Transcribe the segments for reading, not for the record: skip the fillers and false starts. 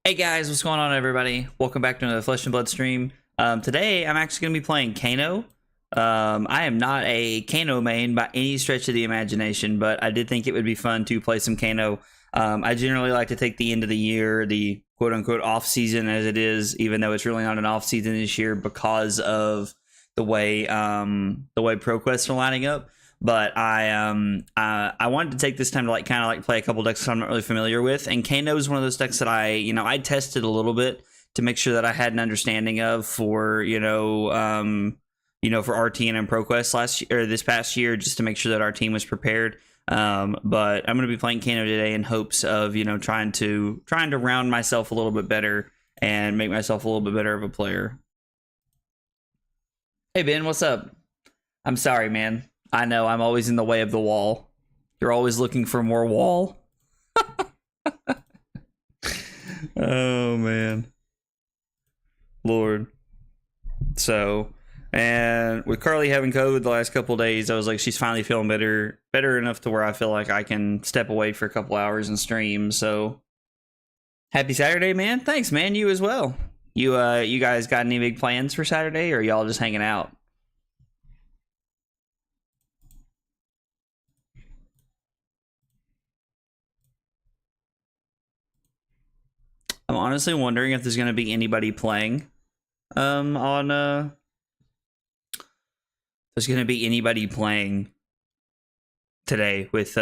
Hey guys, what's going on everybody? Welcome back to another Flesh and Blood stream. Today I'm actually going to be playing Kano. I am not a Kano main by any stretch of the imagination, but I did think it would be fun to play some Kano. I generally like to take the end of the year, the quote-unquote off-season as it is, even though it's really not an off-season this year because of the way ProQuests are lining up. But I wanted to take this time to kind of play a couple decks that I'm not really familiar with, and Kano is one of those decks that I tested a little bit to make sure that I had an understanding of for for our team and ProQuest this past year, just to make sure that our team was prepared. But I'm going to be playing Kano today in hopes of trying to round myself a little bit better and make myself a little bit better of a player. Hey Ben, what's up? I'm sorry, man. I know I'm always in the way of the wall. You're always looking for more wall. Oh man, Lord. So, and with Carly having COVID the last couple of days, I was like, she's finally feeling better enough to where I feel like I can step away for a couple hours and stream. So, happy Saturday, man. Thanks, man. You as well. You guys got any big plans for Saturday, or are y'all just hanging out? I'm honestly wondering if there's going to be anybody playing there's going to be anybody playing today with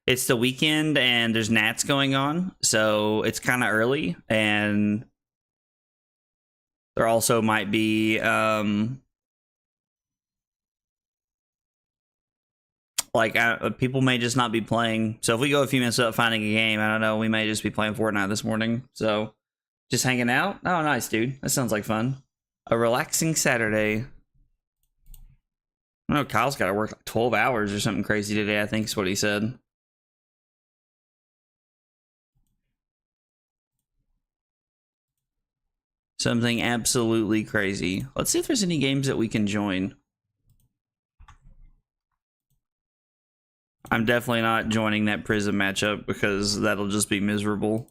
it's the weekend and there's Nats going on, so it's kind of early, and there also might be people may just not be playing. So if we go a few minutes without finding a game, I don't know, we may just be playing Fortnite this morning. So just hanging out. Oh, nice, dude. That sounds like fun. A relaxing Saturday. I know Kyle's got to work like 12 hours or something crazy today, I think is what he said. Something absolutely crazy. Let's see if there's any games that we can join. I'm definitely not joining that Prism matchup because that'll just be miserable.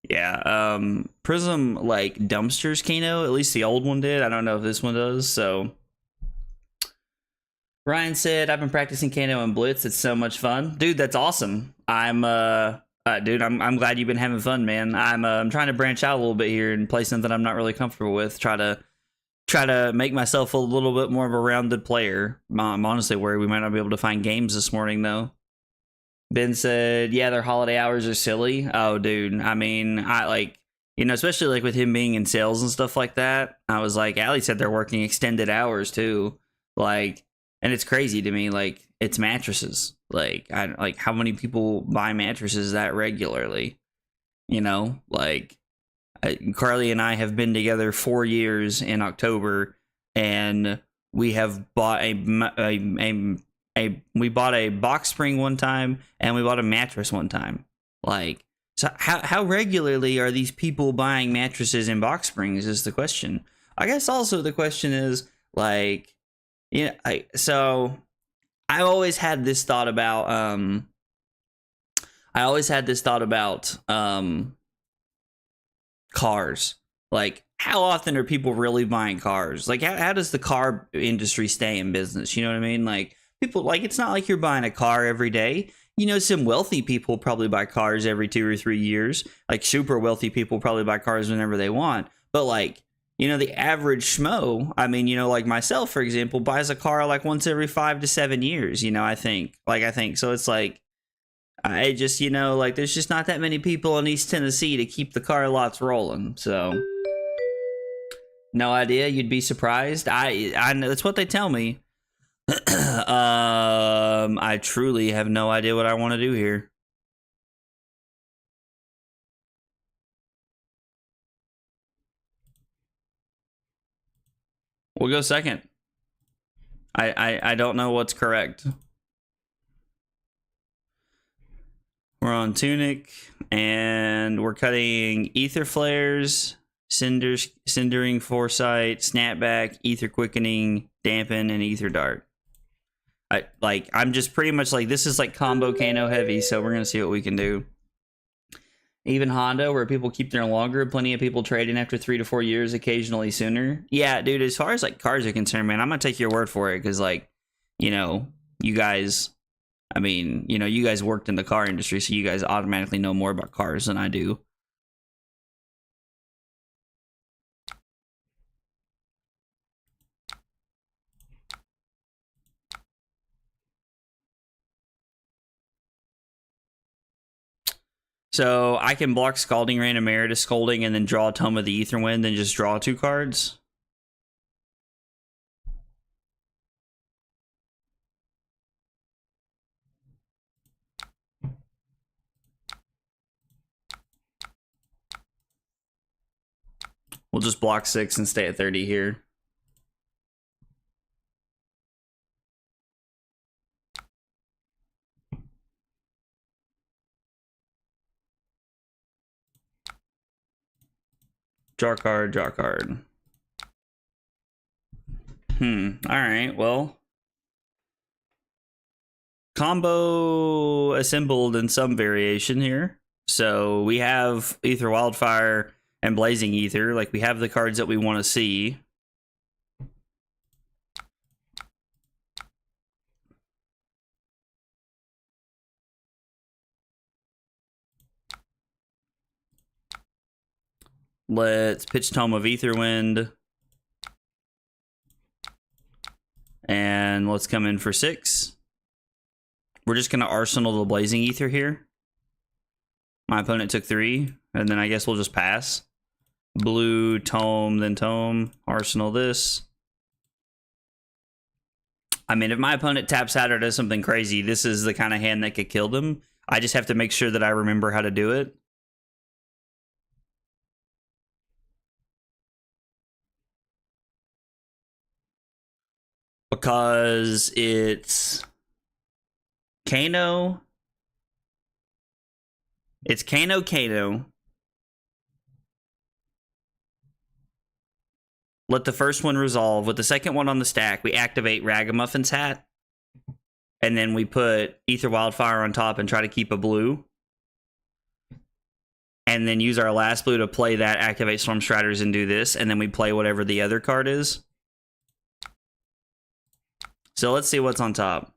Yeah, Prism like dumpsters Kano, at least the old one did. I don't know if this one does, so. Ryan said, I've been practicing Kano and Blitz. It's so much fun. Dude, that's awesome. I'm glad you've been having fun, man. I'm trying to branch out a little bit here and play something I'm not really comfortable with. Try to make myself a little bit more of a rounded player. I'm honestly worried we might not be able to find games this morning, though. Ben said, yeah, their holiday hours are silly. Oh, dude. I mean, especially like with him being in sales and stuff like that. I was like, Allie said they're working extended hours too. And it's crazy to me. Like, it's mattresses. How many people buy mattresses that regularly? Carly and I have been together 4 years in October, and we have bought we bought a box spring one time, and we bought a mattress one time. So how regularly are these people buying mattresses and box springs is the question. I guess also the question is so I always had this thought about cars. Like, how often are people really buying cars? Like, how does the car industry stay in business? You know what I mean? Like, people, it's not like you're buying a car every day. Some wealthy people probably buy cars every 2 or 3 years. Like, super wealthy people probably buy cars whenever they want. But the average schmo, like myself, for example, buys a car like once every 5 to 7 years, I think. So it's like, I just, there's just not that many people in East Tennessee to keep the car lots rolling. So, no idea. You'd be surprised. I know that's what they tell me. I truly have no idea what I want to do here. We'll go second. I don't know what's correct. We're on Tunic, and we're cutting Ether Flares, Cindering Foresight, Snapback, Ether Quickening, Dampen, and Ether Dart. I'm just pretty much like, this is like combo Kano heavy, so we're gonna see what we can do. Even Honda, where people keep there longer, plenty of people trading after 3 to 4 years, occasionally sooner. Yeah, dude, as far as like cars are concerned, man, I'm gonna take your word for it, because like, you know, you guys, I mean, you know, you guys worked in the car industry, so you guys automatically know more about cars than I do. So I can block Scalding Rain, Emeritus Scolding, and then draw a Tome of the Aetherwind, and just draw 2 cards. We'll just block 6 and stay at 30 here. Draw card, draw card. Alright, well. Combo assembled in some variation here. So we have Ether Wildfire and Blazing Ether. Like, we have the cards that we want to see. Let's pitch Tome of Aetherwind. And let's come in for 6. We're just going to Arsenal the Blazing Ether here. My opponent took 3, and then I guess we'll just pass. Blue, Tome, then Tome. Arsenal this. I mean, if my opponent taps out or does something crazy, this is the kind of hand that could kill them. I just have to make sure that I remember how to do it. Because it's Kano. It's Kano. Let the first one resolve. With the second one on the stack, we activate Ragamuffin's Hat. And then we put Ether Wildfire on top and try to keep a blue. And then use our last blue to play that, activate Storm Striders, and do this. And then we play whatever the other card is. So let's see what's on top.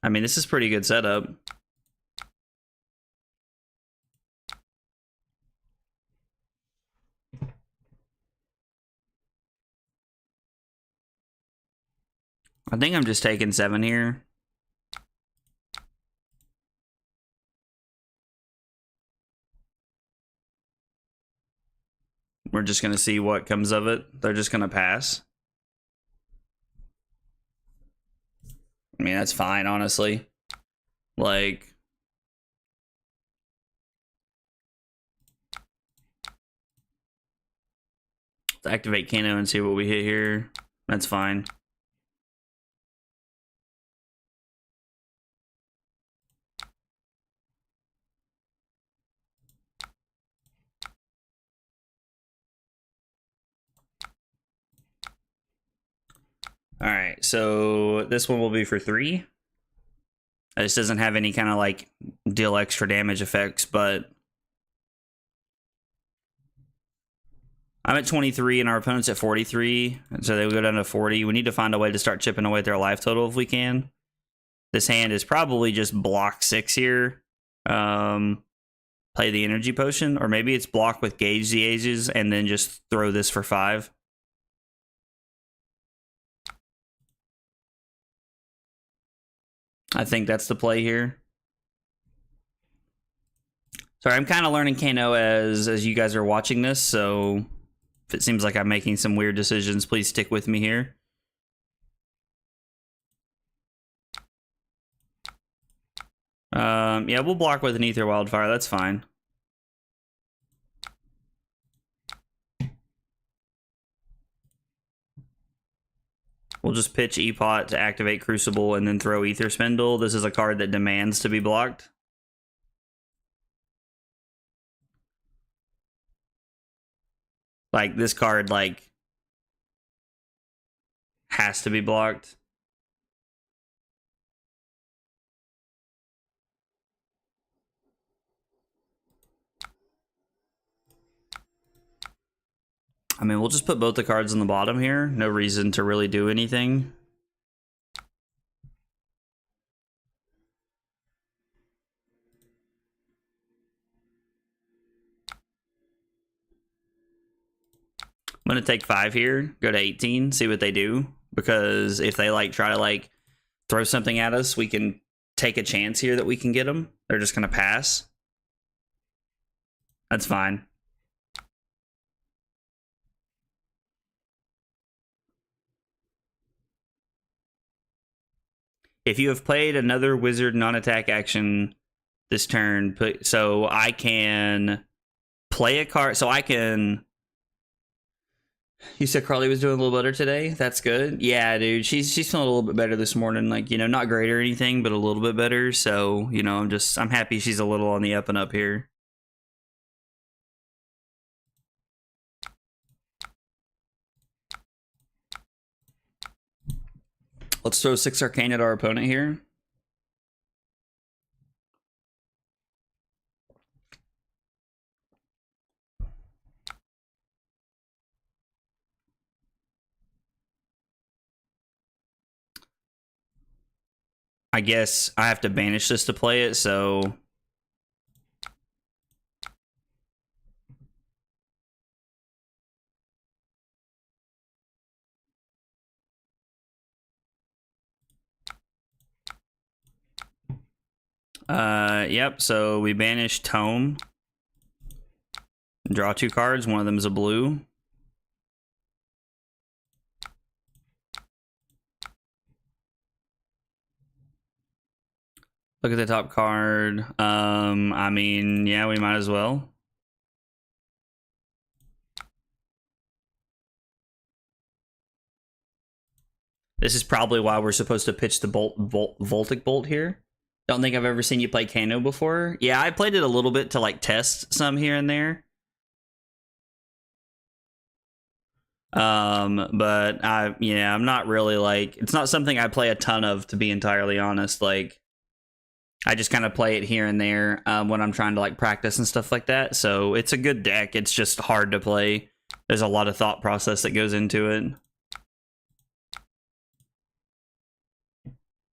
I mean, this is pretty good setup. I think I'm just taking 7 here. We're just going to see what comes of it. They're just going to pass. I mean, that's fine, honestly. Like, let's activate Kano and see what we hit here. That's fine. All right, so this one will be for 3. This doesn't have any kind of like deal extra damage effects, but I'm at 23 and our opponent's at 43, so they will go down to 40. We need to find a way to start chipping away at their life total if we can. This hand is probably just block 6 here. Play the energy potion, or maybe it's block with Gauge the Ages and then just throw this for 5. I think that's the play here. Sorry, I'm kind of learning Kano as you guys are watching this, so if it seems like I'm making some weird decisions, please stick with me here. Yeah, we'll block with an Ether Wildfire, that's fine. We'll just pitch Epot to activate Crucible and then throw Ether Spindle. This is a card that demands to be blocked. Like, this card, like, Has to be blocked. I mean, we'll just put both the cards on the bottom here. No reason to really do anything. I'm gonna take 5 here, go to 18, see what they do. Because if they like try to like throw something at us, we can take a chance here that we can get them. They're just gonna pass. That's fine. If you have played another wizard non-attack action this turn, so I can play a card. So I can. You said Carly was doing a little better today. That's good. Yeah, dude, she's feeling a little bit better this morning. Like, you know, not great or anything, but a little bit better. So, you know, I'm happy she's a little on the up and up here. Let's throw 6 Arcane at our opponent here. I guess I have to banish this to play it, so... Yep, so we banish Tome. Draw 2 cards, one of them is a blue. Look at the top card. I mean, yeah, we might as well. This is probably why we're supposed to pitch the Voltic Bolt here. Don't think I've ever seen you play Kano before. Yeah, I played it a little bit to like test some here and there. But I'm not really like, it's not something I play a ton of, to be entirely honest. Like, I just kind of play it here and there when I'm trying to like practice and stuff like that. So it's a good deck. It's just hard to play. There's a lot of thought process that goes into it.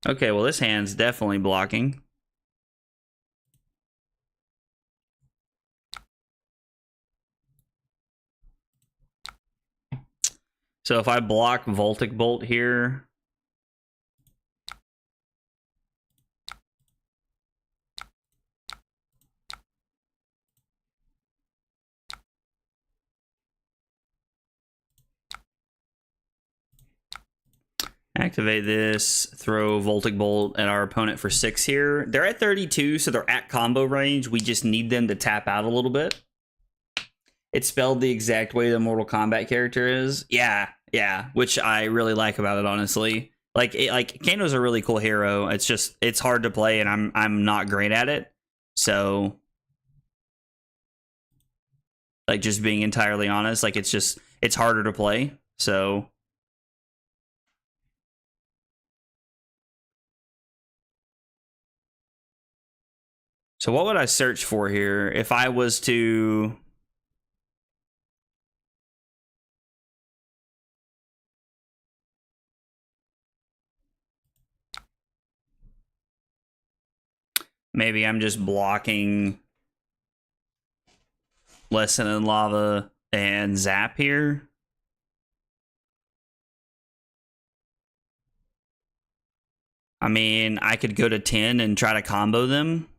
Okay, well, this hand's definitely blocking. So if I block Voltic Bolt here... Activate this, throw Voltic Bolt at our opponent for 6 here. They're at 32, so they're at combo range. We just need them to tap out a little bit. It's spelled the exact way the Mortal Kombat character is. Yeah, which I really like about it, honestly. Like Kano's a really cool hero. It's just, it's hard to play, and I'm not great at it. So, like, just being entirely honest, like, it's harder to play. So... So what would I search for here if I was to... Maybe I'm just blocking Lesson in Lava and Zap here. I mean, I could go to 10 and try to combo them.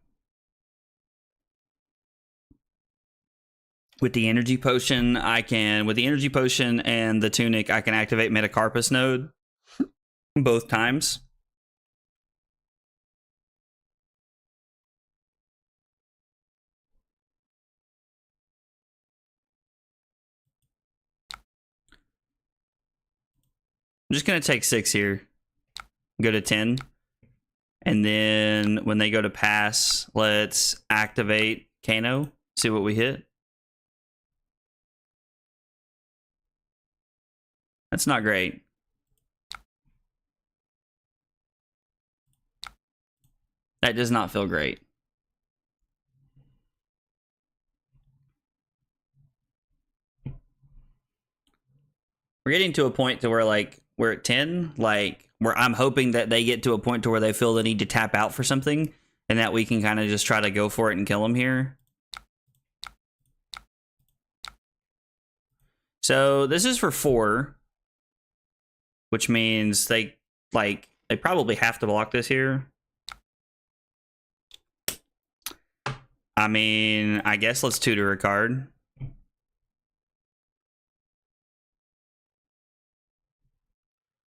With the energy potion, with the energy potion and the tunic, I can activate Metacarpus node both times. I'm just going to take 6 here. Go to 10. And then when they go to pass, let's activate Kano. See what we hit. That's not great. That does not feel great. We're getting to a point to where, like, we're at 10, like, where I'm hoping that they get to a point to where they feel the need to tap out for something, and that we can kind of just try to go for it and kill them here. So this is for 4, which means they probably have to block this here. I mean, I guess let's tutor a card.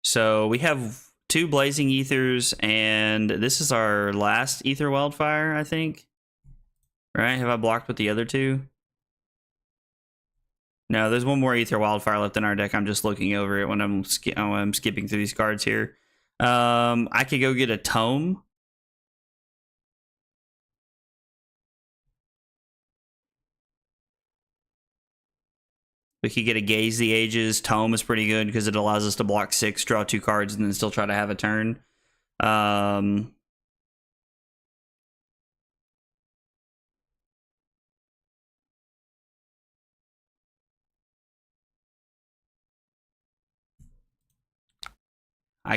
So we have 2 Blazing Ethers, and this is our last Ether Wildfire, I think. Right? Have I blocked with the other 2? No, there's 1 more Ether Wildfire left in our deck. I'm just looking over it when I'm skipping through these cards here. I could go get a Tome. We could get a Gaze the Ages. Tome is pretty good because it allows us to block 6, draw 2 cards, and then still try to have a turn. I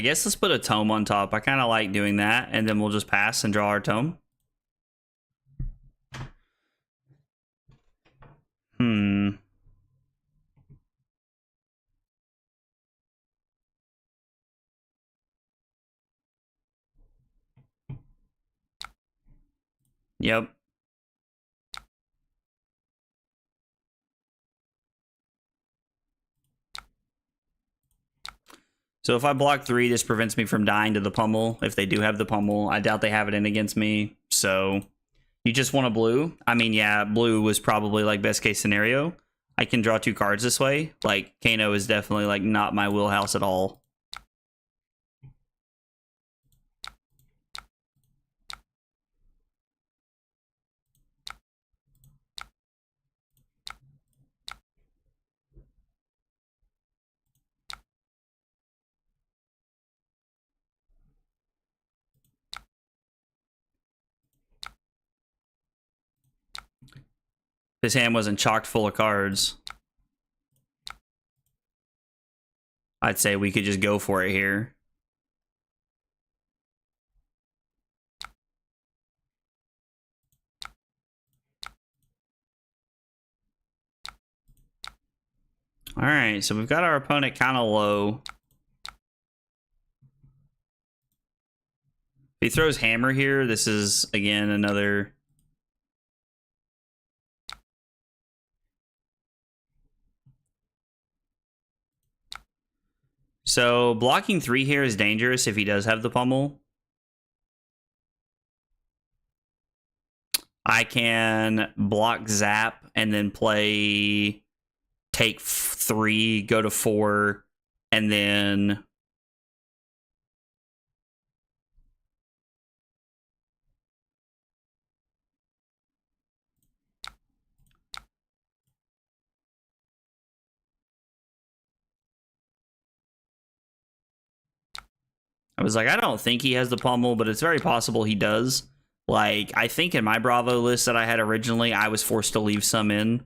guess let's put a Tome on top. I kind of like doing that, and then we'll just pass and draw our Tome. Yep. So if I block 3, this prevents me from dying to the pummel. If they do have the pummel, I doubt they have it in against me. So you just want a blue? I mean, yeah, blue was probably like best case scenario. I can draw 2 cards this way. Like, Kano is definitely like not my wheelhouse at all. This hand wasn't chocked full of cards. I'd say we could just go for it here. All right, so we've got our opponent kind of low. If he throws Hammer here, this is, again, another... So blocking 3 here is dangerous if he does have the pummel. I can block Zap and then play take 3, go to 4, and then I was like, I don't think he has the pummel, but it's very possible he does. Like, I think in my Bravo list that I had originally, I was forced to leave some in.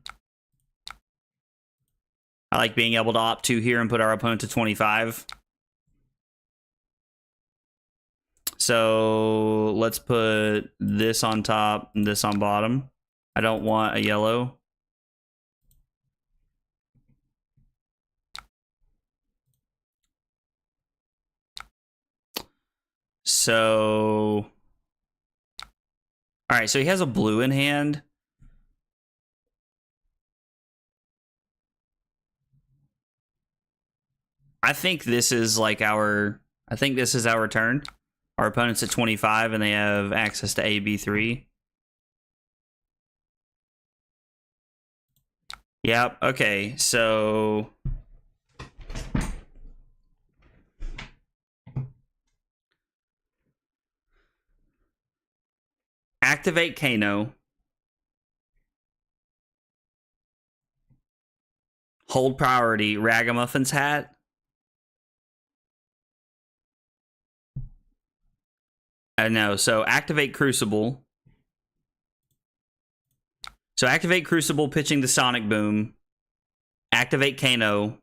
I like being able to opt 2 here and put our opponent to 25. So let's put this on top and this on bottom. I don't want a yellow. So, all right, so he has a blue in hand. I think this is like our turn. Our opponent's at 25 and they have access to AB3. Yep, okay, so activate Kano. Hold priority, Ragamuffin's hat. I know. So activate Crucible. So activate Crucible, pitching the Sonic Boom. Activate Kano.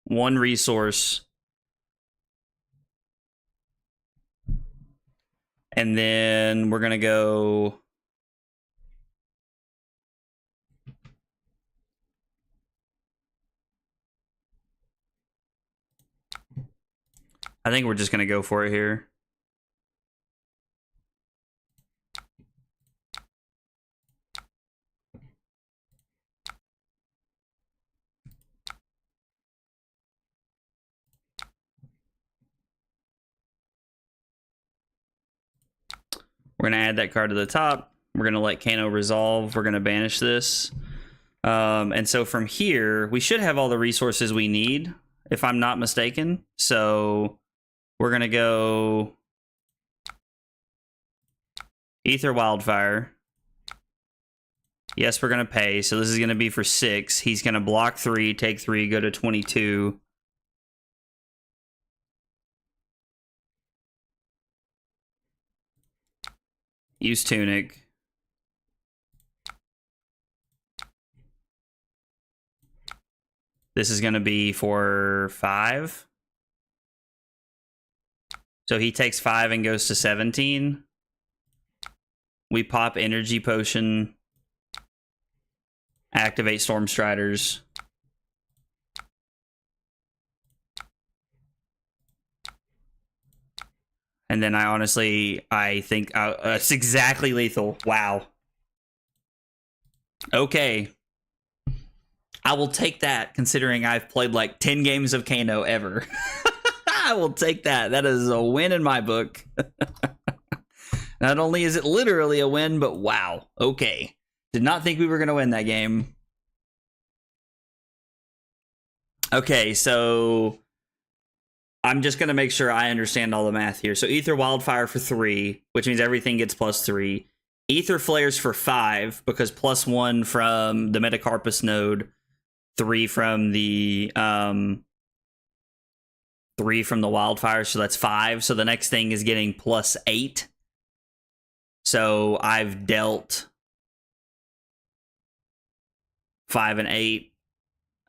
1 resource. And then we're going to go... I think we're just going to go for it here. We're going to add that card to the top. We're going to let Kano resolve. We're going to banish this. And so from here, we should have all the resources we need, if I'm not mistaken. So we're going to go Ether Wildfire. Yes, we're going to pay. So this is going to be for 6. He's going to block 3, take 3, go to 22. Use Tunic. This is going to be for 5. So he takes 5 and goes to 17. We pop Energy Potion. Activate Storm Striders. And then I think it's exactly lethal. Wow. Okay. I will take that, considering I've played like 10 games of Kano ever. I will take that. That is a win in my book. Not only is it literally a win, but wow. Okay. Did not think we were going to win that game. Okay, so I'm just going to make sure I understand all the math here. So Ether Wildfire for 3, which means everything gets +3. Ether Flares for 5, because +1 from the Metacarpus node, 3 from the 3 from the Wildfire, so that's 5. So the next thing is getting +8. So I've dealt 5 and 8.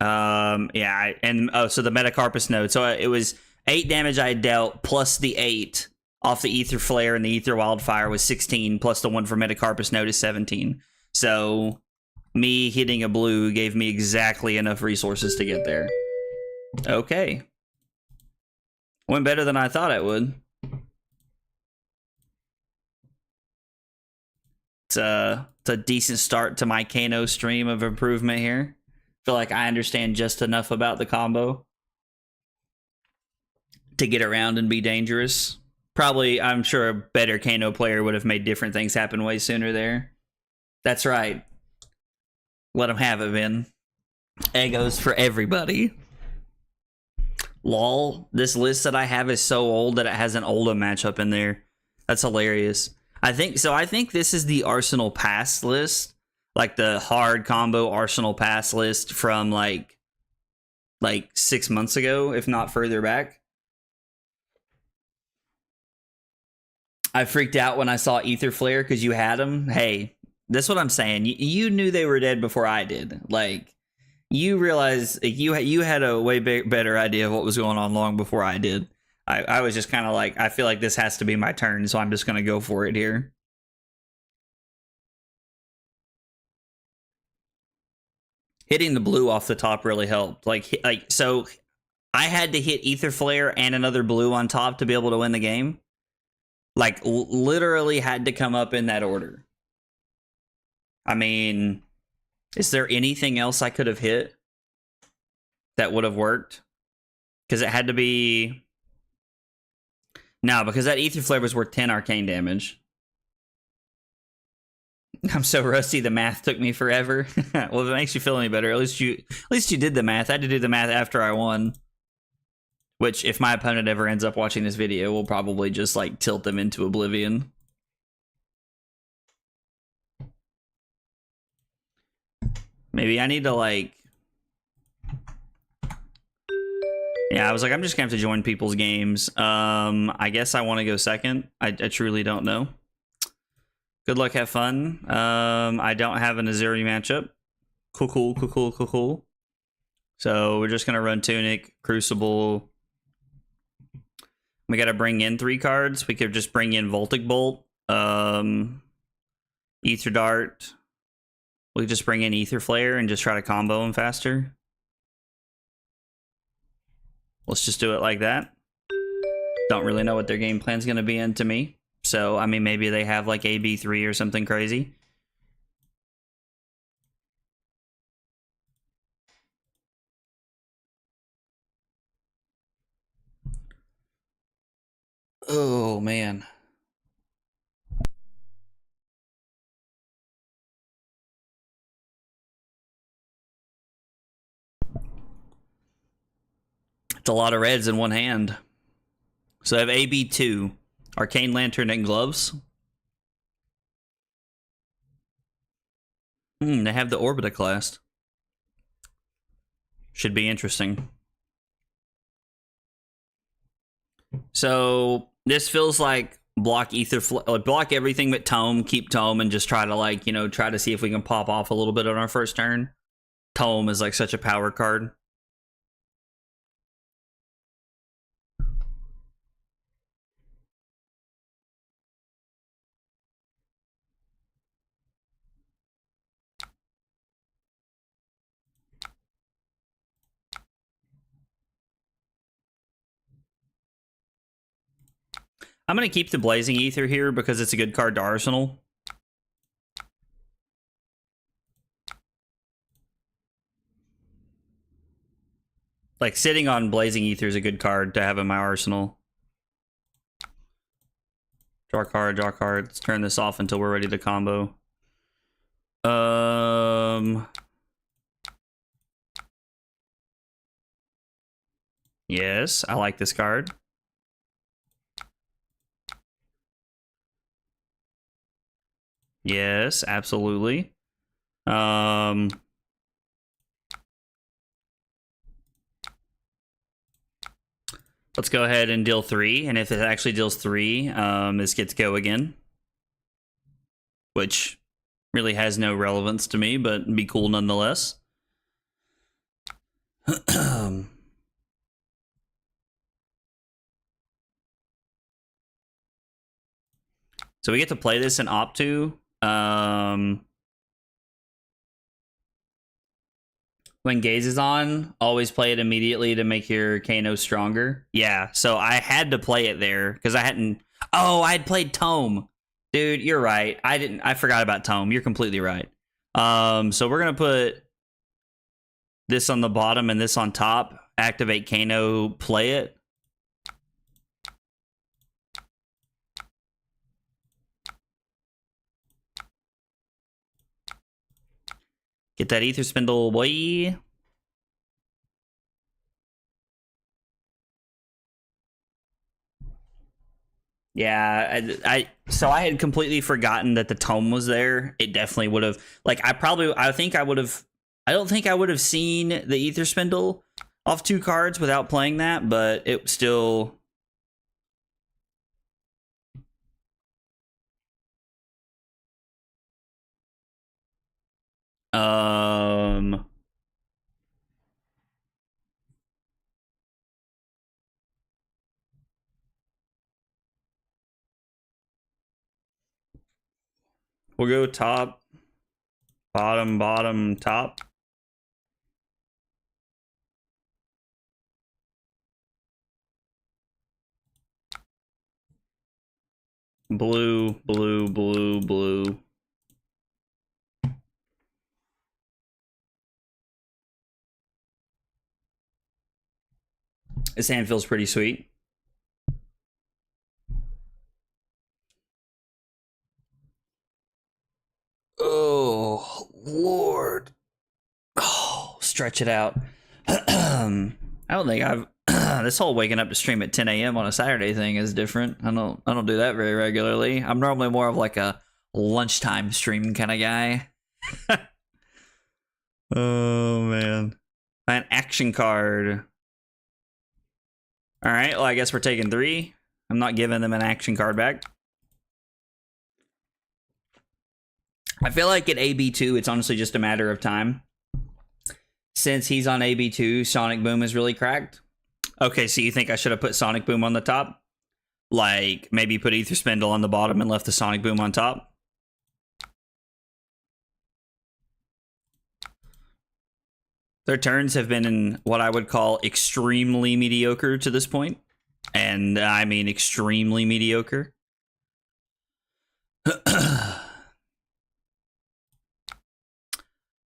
Yeah, so the Metacarpus node. So it was 8 damage I dealt, plus the 8 off the Ether Flare, and the Ether Wildfire was 16, plus the 1 for Metacarpus node is 17. So me hitting a blue gave me exactly enough resources to get there. Okay. Went better than I thought it would. It's a decent start to my Kano stream of improvement here. Feel like I understand just enough about the combo to get around and be dangerous. Probably, I'm sure a better Kano player would have made different things happen way sooner there. That's right. Let them have it, Ben. Egos for everybody. Lol, this list that I have is so old that it has an Oldham matchup in there. That's hilarious. I think this is the Arsenal Pass list. Like the hard combo Arsenal Pass list from like 6 months ago, if not further back. I freaked out when I saw Ether Flare because you had them. Hey, that's what I'm saying. You knew they were dead before I did. Like, you realized you had a way better idea of what was going on long before I did. I was just kind of like, I feel like this has to be my turn, so I'm just going to go for it here. Hitting the blue off the top really helped. So I had to hit Ether Flare and another blue on top to be able to win the game. Like, literally had to come up in that order. I mean, is there anything else I could have hit that would have worked? Because it had to be... No, because that Ether Flare was worth 10 arcane damage. I'm so rusty, the math took me forever. Well, if it makes you feel any better, at least you did the math. I had to do the math after I won. Which, if my opponent ever ends up watching this video, will probably just, like, tilt them into oblivion. Maybe I need to, like... Yeah, I was like, I'm just gonna have to join people's games. I guess I want to go second. I truly don't know. Good luck, have fun. I don't have an Azuri matchup. Cool. So we're just gonna run Tunic, Crucible. We gotta bring in 3 cards. We could just bring in Voltic Bolt, Ether Dart. We just bring in Ether Flare and just try to combo them faster. Let's just do it like that. Don't really know what their game plan's gonna be into me. So, I mean, maybe they have like AB3 or something crazy. Oh, man. It's a lot of reds in one hand. So I have AB2, Arcane Lantern, and Gloves. They have the Orbitoclast. Should be interesting. So this feels like block block everything but Tome, keep Tome, and just try to, like, you know, try to see if we can pop off a little bit on our first turn. Tome is like such a power card. I'm going to keep the Blazing Ether here because it's a good card to Arsenal. Like, sitting on Blazing Ether is a good card to have in my arsenal. Draw card, draw card. Let's turn this off until we're ready to combo. Yes, I like this card. Yes, absolutely. Let's go ahead and deal 3, and if it actually deals 3, this gets go again. Which really has no relevance to me, but be cool nonetheless. So we get to play this in Optu. When Gaze is on, always play it immediately to make your Kano stronger. Yeah, so I had to play it there because I hadn't. Oh, I had played Tome. Dude, you're right. I forgot about Tome. You're completely right. So we're gonna put this on the bottom and this on top. Activate Kano, play it. Get that Ether Spindle, boy. Yeah, so I had completely forgotten that the Tome was there. It definitely would have, like, I don't think I would have seen the Ether Spindle off 2 cards without playing that, but it still. We'll go top, bottom, top. Blue. This hand feels pretty sweet. Oh, Lord. Oh, stretch it out. I don't think I've this whole waking up to stream at 10 a.m. on a Saturday thing is different. I don't do that very regularly. I'm normally more of like a lunchtime stream kind of guy. Oh man. An action card. All right, well, I guess we're taking 3. I'm not giving them an action card back. I feel like at AB2, it's honestly just a matter of time. Since he's on AB2, Sonic Boom is really cracked. Okay, so you think I should have put Sonic Boom on the top? Like, maybe put Ether Spindle on the bottom and left the Sonic Boom on top? Their turns have been in what I would call extremely mediocre to this point. And I mean extremely mediocre.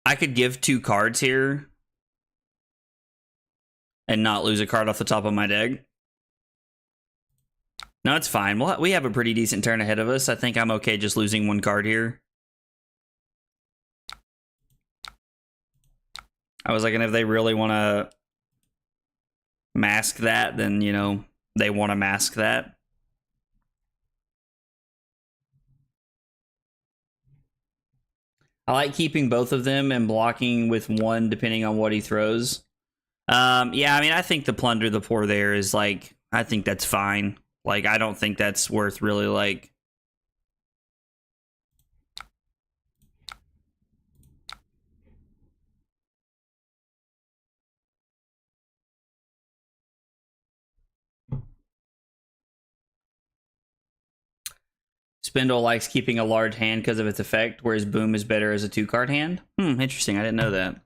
I could give 2 cards here and not lose a card off the top of my deck. No, it's fine. We have a pretty decent turn ahead of us. I think I'm okay just losing 1 card here. I was like, and if they really want to mask that, then, you know, they want to mask that. I like keeping both of them and blocking with 1 depending on what he throws. Yeah, I mean, I think the Plunder the Poor there is like, I think that's fine. Like, I don't think that's worth really like... Spindle likes keeping a large hand because of its effect, whereas Boom is better as a 2-card hand. Interesting. I didn't know that.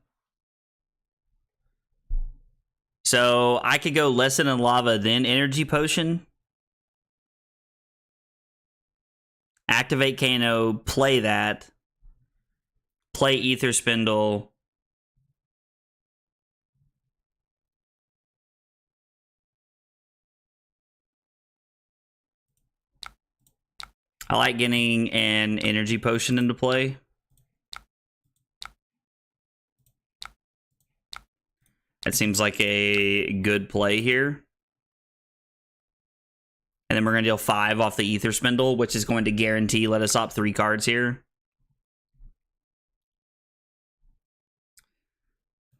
So I could go Lesson in Lava, then Energy Potion. Activate Kano, play that. Play Ether Spindle. I like getting an Energy Potion into play. That seems like a good play here. And then we're going to deal 5 off the Ether Spindle, which is going to guarantee let us op 3 cards here.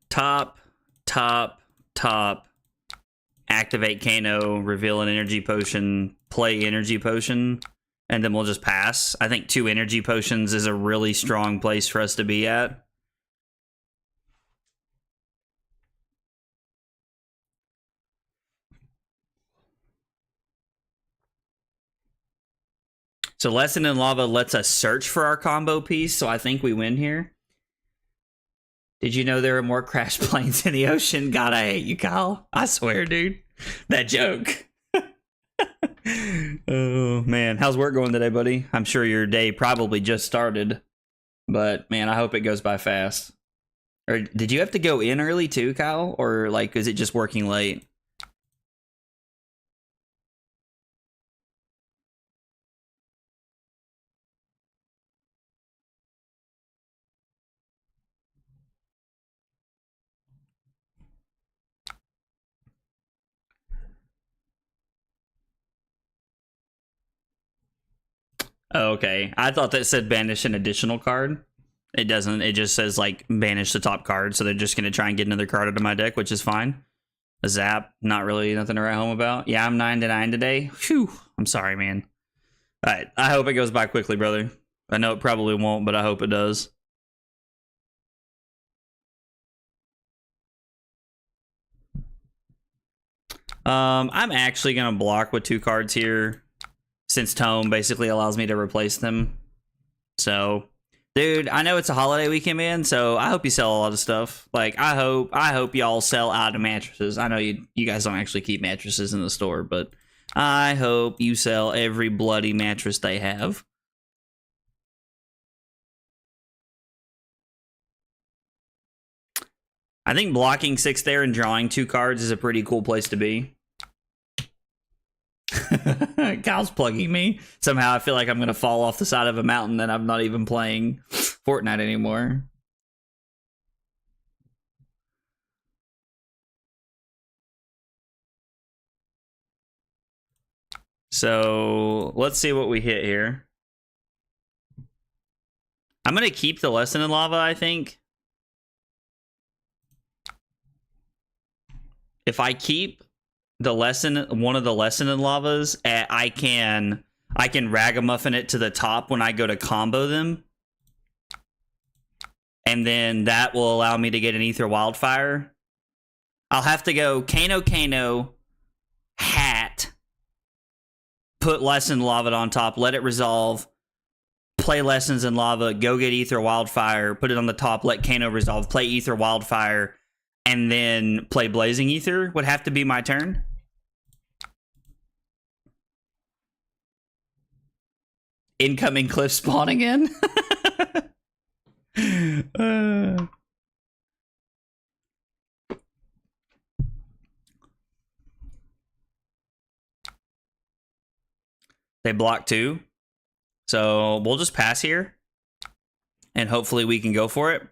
Top, top, top. Activate Kano, reveal an Energy Potion, play Energy Potion, and then we'll just pass. I think 2 Energy Potions is a really strong place for us to be at. So Lesson in Lava lets us search for our combo piece, so I think we win here. Did you know there are more crash planes in the ocean? God, I hate you, Kyle. I swear, dude. That joke. Oh, man. How's work going today, buddy? I'm sure your day probably just started. But, man, I hope it goes by fast. Or did you have to go in early too, Kyle? Or, like, is it just working late? Oh, okay. I thought that said banish an additional card. It doesn't. It just says, like, banish the top card. So they're just going to try and get another card out of my deck, which is fine. A zap, not really nothing to write home about. Yeah, I'm 9-9 today. Phew. I'm sorry, man. All right. I hope it goes by quickly, brother. I know it probably won't, but I hope it does. I'm actually going to block with 2 cards here, since Tome basically allows me to replace them. So, dude, I know it's a holiday weekend, man, so I hope you sell a lot of stuff. Like, I hope y'all sell out of mattresses. I know you guys don't actually keep mattresses in the store, but I hope you sell every bloody mattress they have. I think blocking 6 there and drawing 2 cards is a pretty cool place to be. Kyle's plugging me. Somehow I feel like I'm going to fall off the side of a mountain and I'm not even playing Fortnite anymore. So let's see what we hit here. I'm going to keep the Lesson in Lava, I think. If I keep one of the lesson in lavas, I can ragamuffin it to the top when I go to combo them, and then that will allow me to get an Ether Wildfire. I'll have to go Kano, hat, put lesson lava on top, let it resolve, play lessons in lava, go get Ether Wildfire, put it on the top, let Kano resolve, play Ether Wildfire, and then play Blazing Ether would have to be my turn. Incoming cliff spawn again. They block 2. So we'll just pass here. And hopefully we can go for it.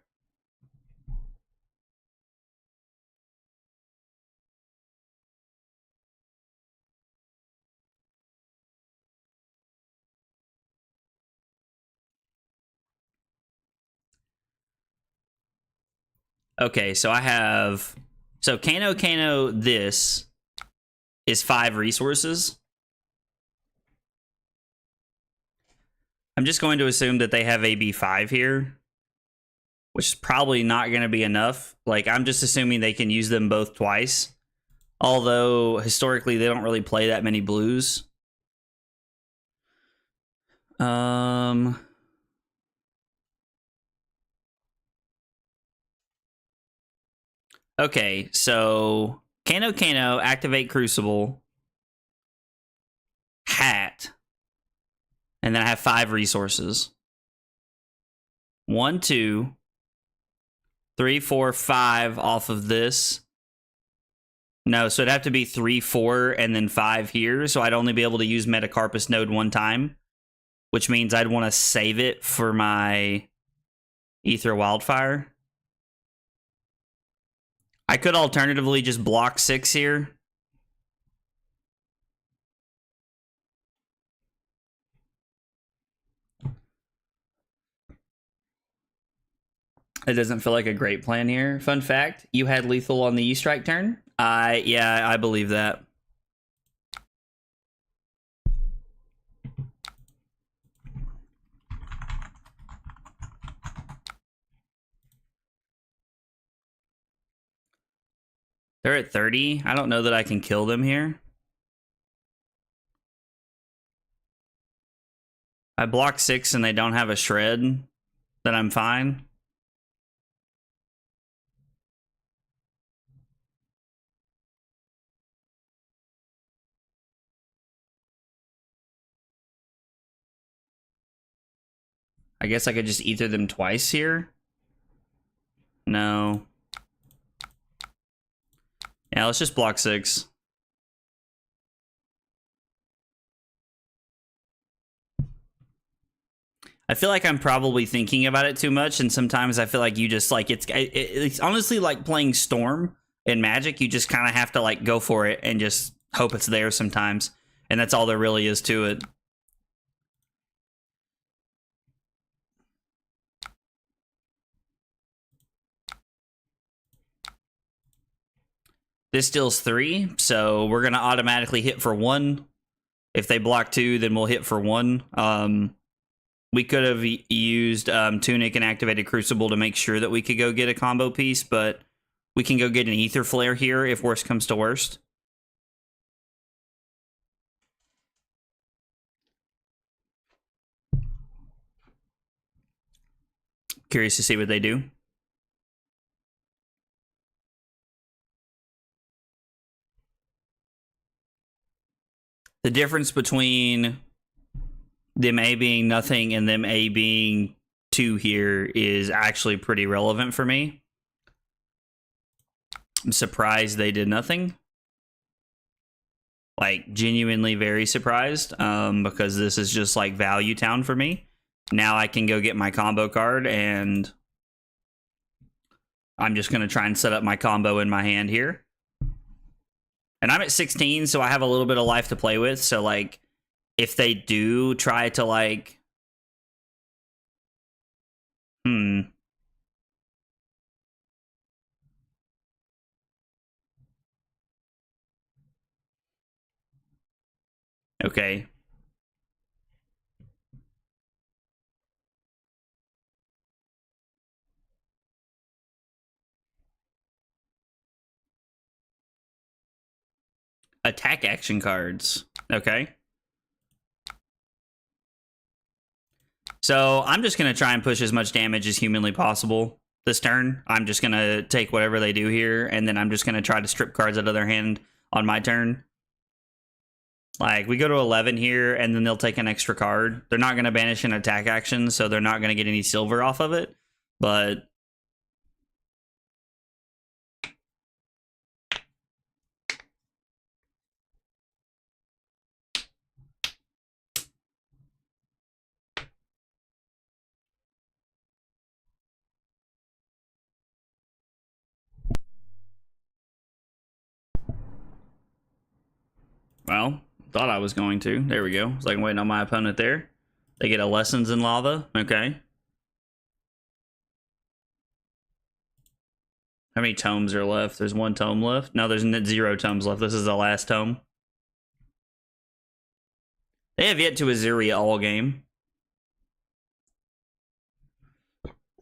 Okay, so I have... So Kano, this is 5 resources. I'm just going to assume that they have AB5 here, which is probably not going to be enough. Like, I'm just assuming they can use them both twice. Although, historically, they don't really play that many blues. Okay, so Kano, activate Crucible, hat, and then I have 5 resources. 1, 2, 3, 4, 5 off of this. No, so it'd have to be 3, 4, and then 5 here. So I'd only be able to use Metacarpus node 1 time, which means I'd want to save it for my Ether Wildfire. I could alternatively just block 6 here. It doesn't feel like a great plan here. Fun fact, you had lethal on the E-Strike turn? Yeah, I believe that. They're at 30. I don't know that I can kill them here. I block 6 and they don't have a shred, then I'm fine. I guess I could just ether them twice here. No. Yeah, let's just block 6. I feel like I'm probably thinking about it too much, and sometimes I feel like you just, like, it's honestly like playing Storm in Magic. You just kind of have to, like, go for it and just hope it's there sometimes. And that's all there really is to it. This deals 3, so we're going to automatically hit for 1. If they block 2, then we'll hit for 1. We could have used Tunic and activated Crucible to make sure that we could go get a combo piece, but we can go get an Ether Flare here if worst comes to worst. Curious to see what they do. The difference between them A being nothing and them A being 2 here is actually pretty relevant for me. I'm surprised they did nothing. Like, genuinely very surprised, because this is just like value town for me. Now I can go get my combo card, and I'm just going to try and set up my combo in my hand here. And I'm at 16, so I have a little bit of life to play with. So, like, if they do try to, like... Okay. Attack action cards. Okay. So I'm just going to try and push as much damage as humanly possible this turn. I'm just going to take whatever they do here, and then I'm just going to try to strip cards out of their hand on my turn. Like, we go to 11 here, and then they'll take an extra card. They're not going to banish an attack action, so they're not going to get any silver off of it. But well, thought I was going to. There we go. So I can wait on my opponent there. They get a Lessons in Lava. Okay. How many tomes are left? There's one tome left. No, there's 0 tomes left. This is the last tome. They have yet to Azalea all game.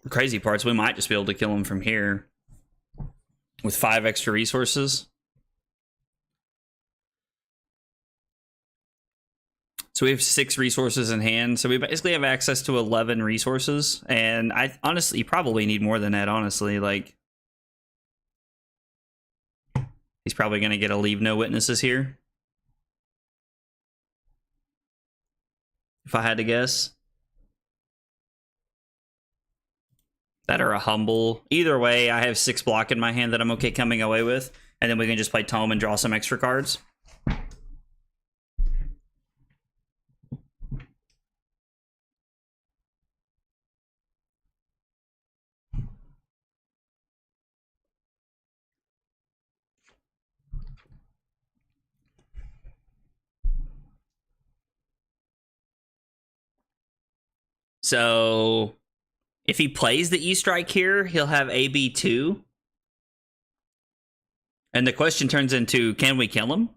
The crazy part's we might just be able to kill him from here with 5 extra resources. So we have 6 resources in hand. So we basically have access to 11 resources. And I honestly probably need more than that, honestly. Like, he's probably going to get a leave no witnesses here, if I had to guess. That or a humble. Either way, I have 6 block in my hand that I'm okay coming away with. And then we can just play tome and draw some extra cards. So if he plays the E-Strike here, he'll have AB2. And the question turns into, can we kill him?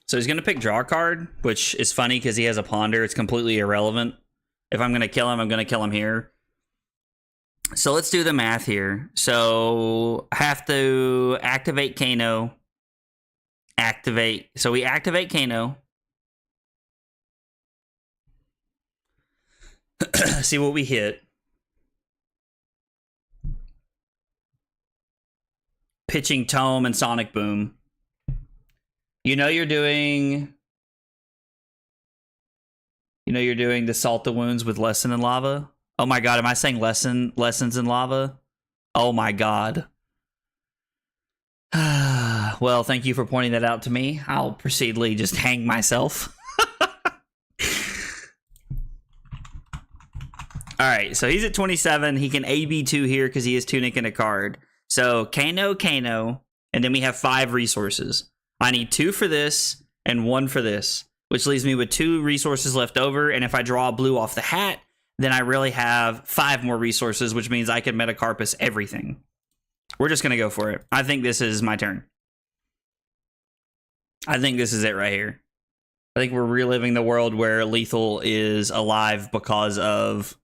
So he's going to pick draw a card, which is funny because he has a ponder. It's completely irrelevant. If I'm going to kill him, I'm going to kill him here. So let's do the math here. So I have to activate Kano. Activate. So we activate Kano. See what we hit. Pitching Tome and Sonic Boom. You know you're doing the Salt the Wounds with Lesson in Lava. Oh my god, am I saying Lessons in Lava? Oh my god. Well, thank you for pointing that out to me. I'll proceedly just hang myself. Alright, so he's at 27. He can AB2 here because he is tunicking a card. So Kano, and then we have 5 resources. I need 2 for this and 1 for this, which leaves me with 2 resources left over. And if I draw a blue off the hat, then I really have 5 more resources, which means I can Metacarpus everything. We're just going to go for it. I think this is my turn. I think this is it right here. I think we're reliving the world where Lethal is alive because of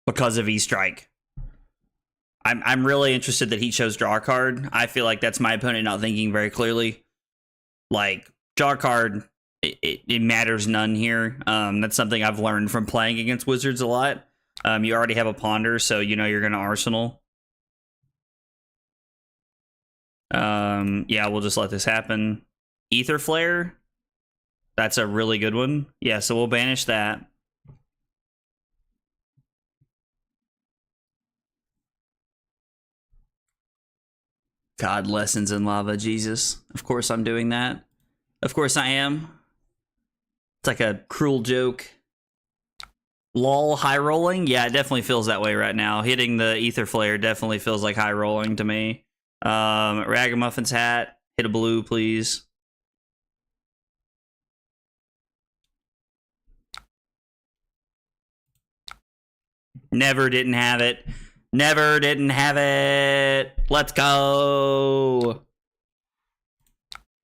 E-Strike. I'm really interested that he chose draw a card. I feel like that's my opponent not thinking very clearly. Like, draw a card, it matters none here. That's something I've learned from playing against Wizards a lot. You already have a ponder, so you know you're going to Arsenal. Yeah, we'll just let this happen. Ether Flare. That's a really good one. Yeah, so we'll banish that. God, Lessons in Lava, Jesus. Of course I'm doing that. Of course I am. It's like a cruel joke. Lol, high rolling? Yeah, it definitely feels that way right now. Hitting the Ether Flare definitely feels like high rolling to me. Ragamuffin's hat. Hit a blue, please. Never didn't have it. Never didn't have it. Let's go.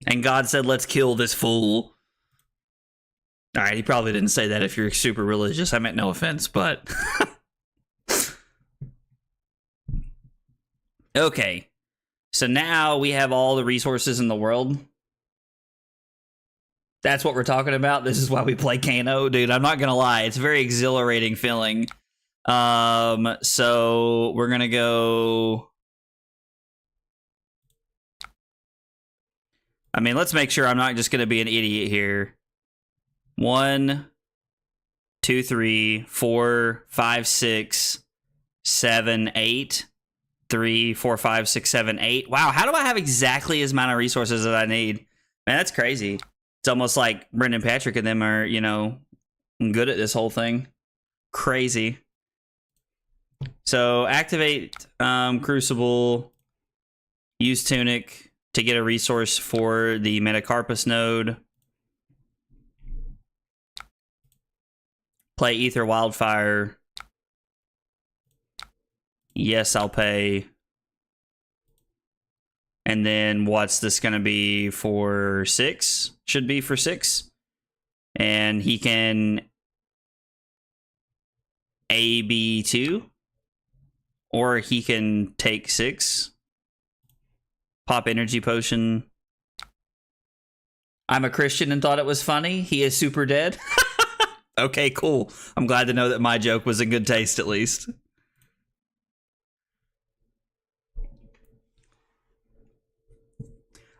And God said, let's kill this fool. All right, he probably didn't say that if you're super religious. I meant no offense, but... Okay. So now we have all the resources in the world. That's what we're talking about. This is why we play Kano. Dude, I'm not going to lie. It's a very exhilarating feeling. So we're going to go... I mean, let's make sure I'm not just going to be an idiot here. 1, 2, 3, 4, 5, 6, 7, 8. 3, 4, 5, 6, 7, 8. Wow, how do I have exactly as amount of resources that I need? Man, that's crazy. It's almost like Brendan Patrick and them are, you know, good at this whole thing. Crazy. So activate Crucible. Use Tunic to get a resource for the Metacarpus node. Play Ether Wildfire. Yes, I'll pay. And then what's this going to be for 6? Should be for 6. And he can AB2. Or he can take 6. Pop Energy Potion. I'm a Christian and thought it was funny. He is super dead. Okay, cool. I'm glad to know that my joke was in good taste at least.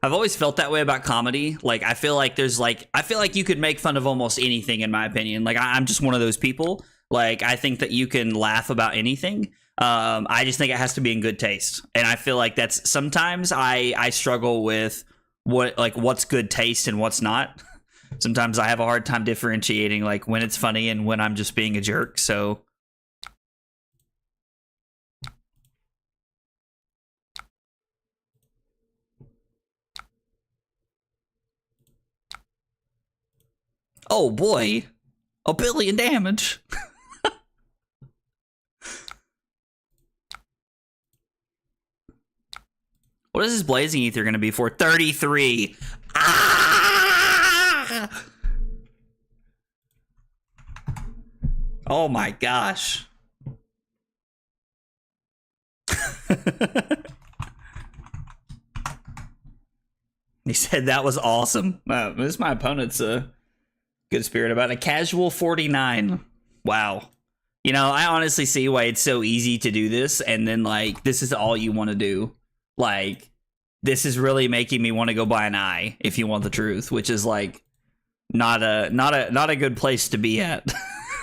I've always felt that way about comedy. Like, I feel like you could make fun of almost anything, in my opinion. Like, I'm just one of those people. Like, I think that you can laugh about anything. I just think it has to be in good taste. And I feel like that's sometimes I struggle with what's good taste and what's not. Sometimes I have a hard time differentiating like when it's funny and when I'm just being a jerk. So oh boy, 1 billion damage. What is this Blazing Ether going to be for? 33. Ah! Oh my gosh. He said that was awesome. This my opponent's a good spirit about it. A casual 49. Wow. You know, I honestly see why it's so easy to do this, and then like this is all you want to do. Like, this is really making me want to go buy an eye, if you want the truth, which is like not a good place to be at.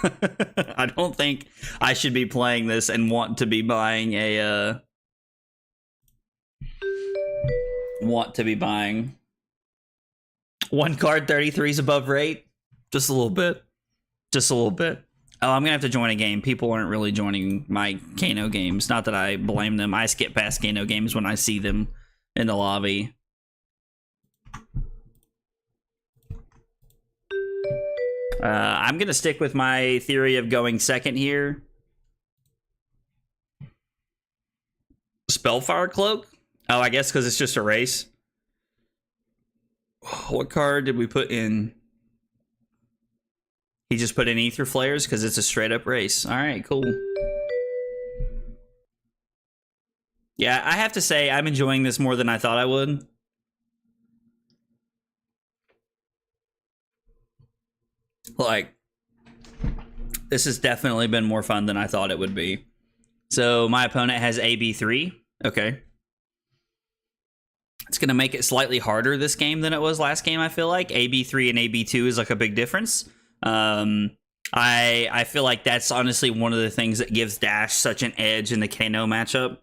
I don't think I should be playing this and want to be buying a one card. 33 is above rate. Just a little bit. Just a little bit. Oh, I'm gonna have to join a game. People aren't really joining my Kano games. Not that I blame them. I skip past Kano games when I see them in the lobby. I'm gonna stick with my theory of going second here. Spellfire Cloak? Oh, I guess because it's just a race. What card did we put in? He just put in Ether Flares because it's a straight up race. All right, cool. Yeah, I have to say I'm enjoying this more than I thought I would. Like, this has definitely been more fun than I thought it would be. So my opponent has AB3. Okay. It's going to make it slightly harder this game than it was last game, I feel like. AB3 and AB2 is like a big difference. I feel like that's honestly one of the things that gives Dash such an edge in the Kano matchup.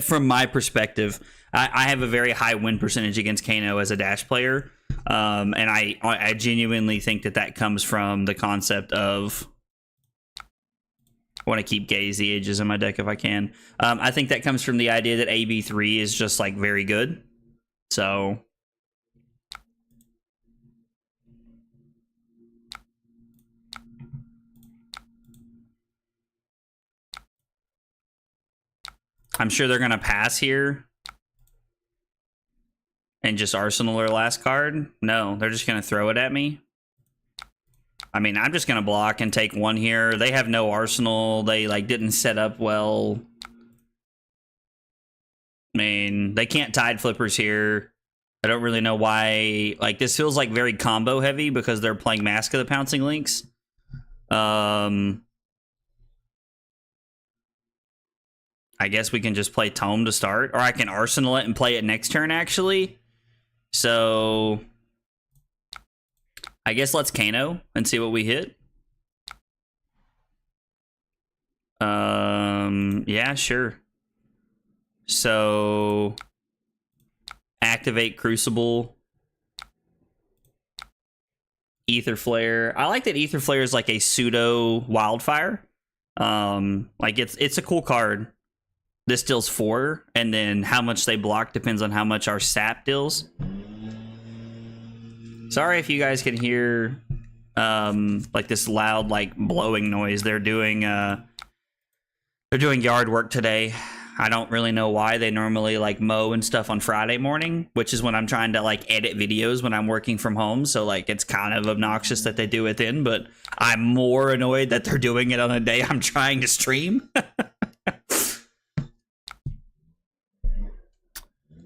From my perspective, I have a very high win percentage against Kano as a Dash player, and I genuinely think that comes from the concept of I want to keep Gaze the Ages in my deck if I can. I think that comes from the idea that AB3 is just like very good. So I'm sure they're gonna pass here and just arsenal their last card. No, they're just gonna throw it at me. I mean, I'm just gonna block and take one here. They have no arsenal. They like didn't set up well. I mean, they can't tide flippers here. I don't really know why. Like, this feels like very combo heavy because they're playing Mask of the Pouncing Lynx. I guess we can just play Tome to start, or I can arsenal it and play it next turn, actually. So I guess let's Kano and see what we hit. Yeah, sure. So activate Crucible, Ether Flare. I like that Ether Flare is like a pseudo wildfire. Like it's a cool card. This deals 4, and then how much they block depends on how much our sap deals. Sorry if you guys can hear like this loud like blowing noise. They're doing yard work today. I don't really know why. They normally like mow and stuff on Friday morning, which is when I'm trying to like edit videos when I'm working from home. So like it's kind of obnoxious that they do it then, but I'm more annoyed that they're doing it on a day I'm trying to stream.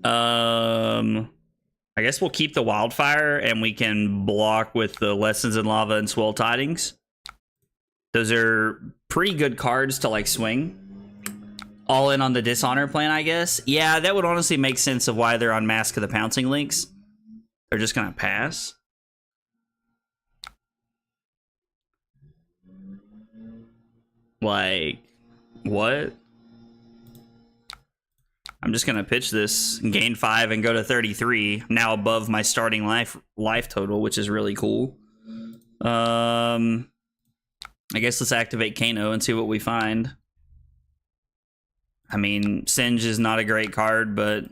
I guess we'll keep the wildfire and we can block with the Lessons in Lava and Swell Tidings. Those are pretty good cards to like swing. All in on the Dishonor plan, I guess. Yeah, that would honestly make sense of why they're on Mask of the Pouncing Lynx. They're just gonna pass. Like, what? I'm just gonna pitch this, gain 5 and go to 33. I'm now above my starting life total, which is really cool. I guess let's activate Kano and see what we find. I mean, Singe is not a great card, but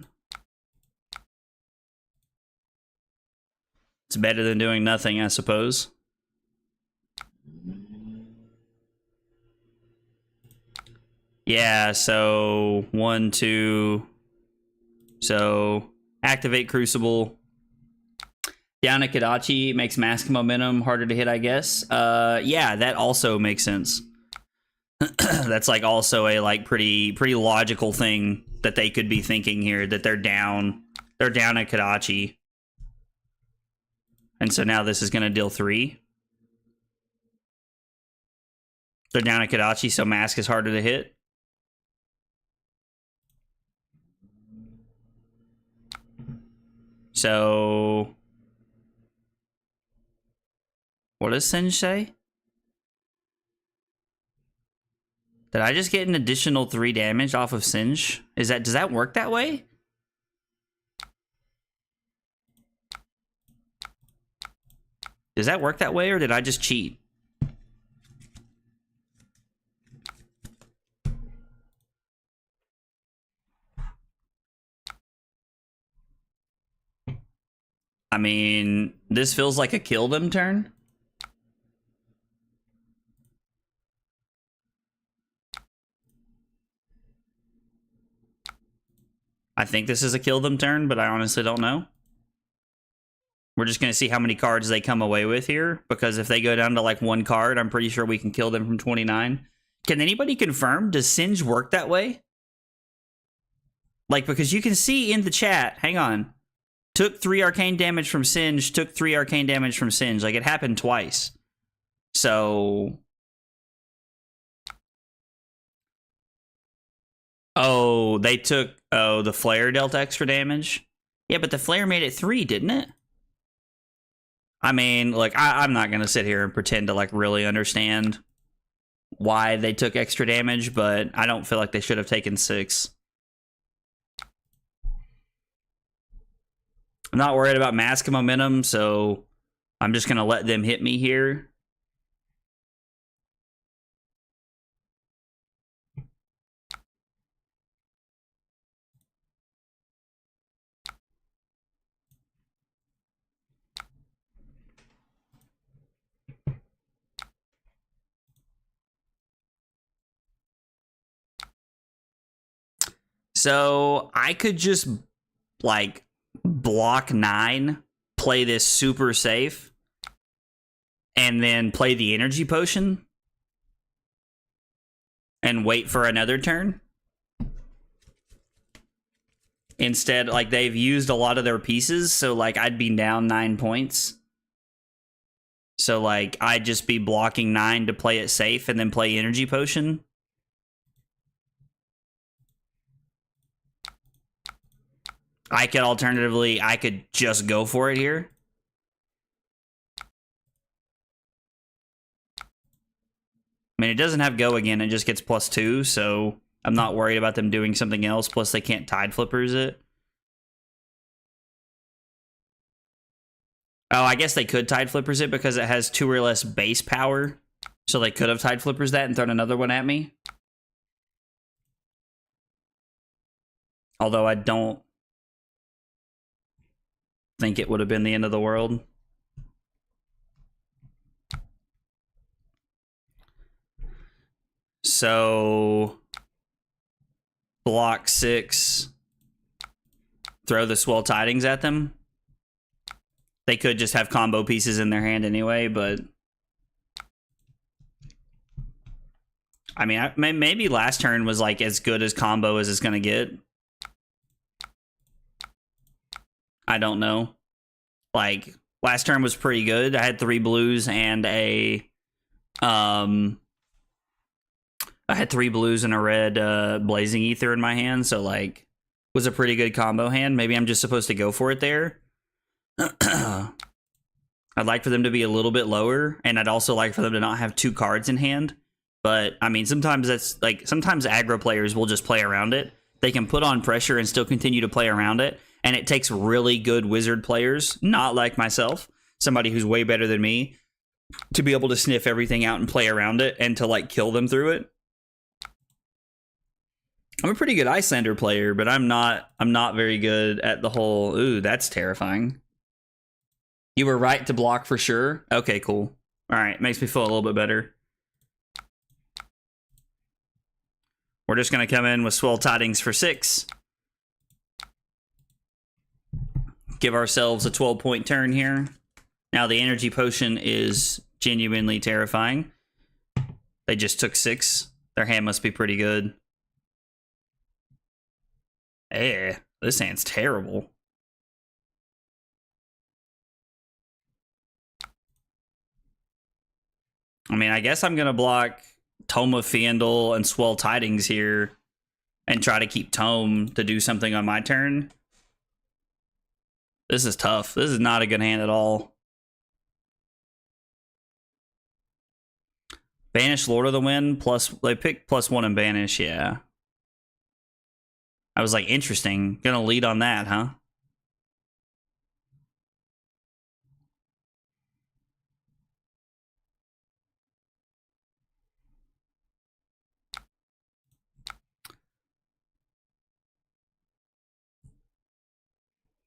it's better than doing nothing, I suppose. Yeah, so 1, 2. So activate Crucible. Down at Kadachi makes Mask Momentum harder to hit, I guess. Yeah, that also makes sense. That's like also a like pretty logical thing that they could be thinking here, that they're down at Kadachi. And so now this is going to deal 3. They're down at Kadachi, so Mask is harder to hit. So what does Singe say? Did I just get an additional 3 damage off of Singe? Does that work that way? Does that work that way, or did I just cheat? I mean, this feels like a kill them turn. I think this is a kill them turn, but I honestly don't know. We're just going to see how many cards they come away with here, because if they go down to like 1 card, I'm pretty sure we can kill them from 29. Can anybody confirm? Does Singe work that way? Like, because you can see in the chat, hang on, took 3 arcane damage from Singe, took 3 arcane damage from Singe. Like, it happened twice. So... oh, they took... oh, the Flare dealt extra damage? Yeah, but the Flare made it 3, didn't it? I mean, like, I'm not going to sit here and pretend to, like, really understand why they took extra damage, but I don't feel like they should have taken 6. I'm not worried about Mask of Momentum, so I'm just going to let them hit me here. So I could just like block 9, play this super safe, and then play the energy potion and wait for another turn. Instead, like, they've used a lot of their pieces, so like I'd be down 9 points. So like I'd just be blocking 9 to play it safe and then play energy potion. I could alternatively, I could just go for it here. I mean, it doesn't have go again, it just gets +2, so I'm not worried about them doing something else, plus they can't tide flippers it. Oh, I guess they could tide flippers it because it has 2 or less base power, so they could have tide flippers that and thrown another one at me. Although I don't think it would have been the end of the world. So block 6, throw the swell tidings at them. They could just have combo pieces in their hand anyway, but I mean, maybe last turn was like as good as combo as it's gonna get. I don't know. Like last turn was pretty good. I had 3 blues and a I had 3 blues and a red blazing ether in my hand, so like was a pretty good combo hand. Maybe I'm just supposed to go for it there. I'd like for them to be a little bit lower, and I'd also like for them to not have 2 cards in hand. But I mean, sometimes that's like, sometimes aggro players will just play around it. They can put on pressure and still continue to play around it. And it takes really good wizard players, not like myself, somebody who's way better than me, to be able to sniff everything out and play around it and to like kill them through it. I'm a pretty good Icelander player, but I'm not very good at the whole, ooh, that's terrifying. You were right to block for sure. Okay, cool. All right, makes me feel a little bit better. We're just going to come in with swell tidings for 6. Give ourselves a 12-point turn here. Now the energy potion is genuinely terrifying. They just took 6. Their hand must be pretty good. This hand's terrible. I mean, I guess I'm going to block Tome of Fiendel and Swell Tidings here and try to keep Tome to do something on my turn. This is tough. This is not a good hand at all. Banish Lord of the Wind, plus they picked +1 and Banish, yeah. I was like, interesting. Gonna lead on that, huh?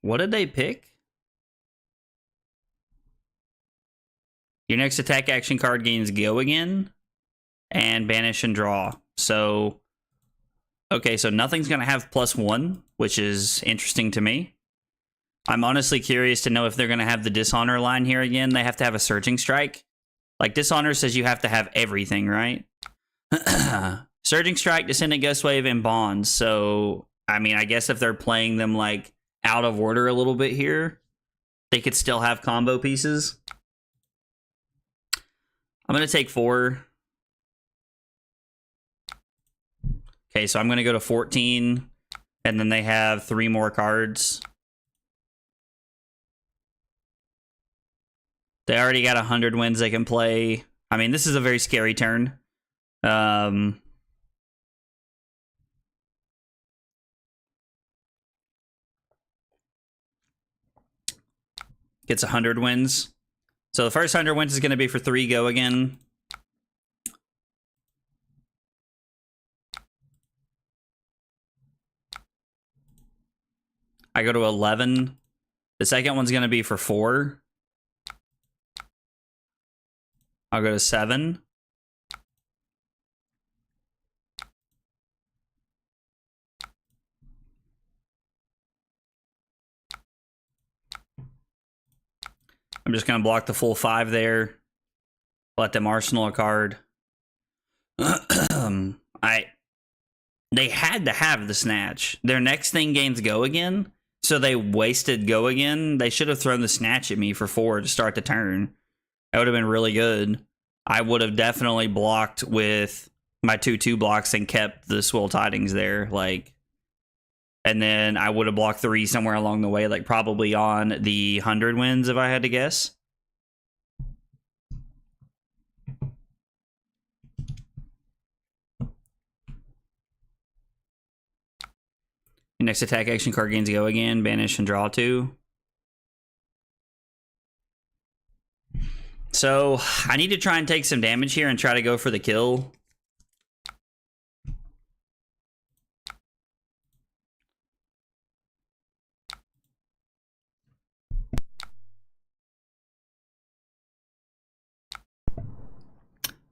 What did they pick? Your next attack action card gains go again, and banish and draw. So, okay, so nothing's gonna have +1, which is interesting to me. I'm honestly curious to know if they're gonna have the Dishonor line here again. They have to have a Surging Strike. Like, Dishonor says you have to have everything, right? Surging Strike, Descendant Ghost Wave, and Bonds. So, I mean, I guess if they're playing them, like, out of order a little bit here, they could still have combo pieces. I'm going to take 4. Okay, so I'm going to go to 14, and then they have 3 more cards. They already got 100 wins they can play. I mean, this is a very scary turn. Gets 100 wins. So the first 100 wins is going to be for 3 go again. I go to 11. The second one's going to be for 4. I'll go to 7. I'm just gonna block the full 5 there. Let them arsenal a card. They had to have the snatch. Their next thing gains go again, so they wasted go again. They should have thrown the snatch at me for 4 to start the turn. That would have been really good. I would have definitely blocked with my 2/2 blocks and kept the Swill Tidings there, like, and then I would have blocked 3 somewhere along the way, like probably on the 100 wins if I had to guess. Next attack action card gains go again, banish and draw 2. So I need to try and take some damage here and try to go for the kill.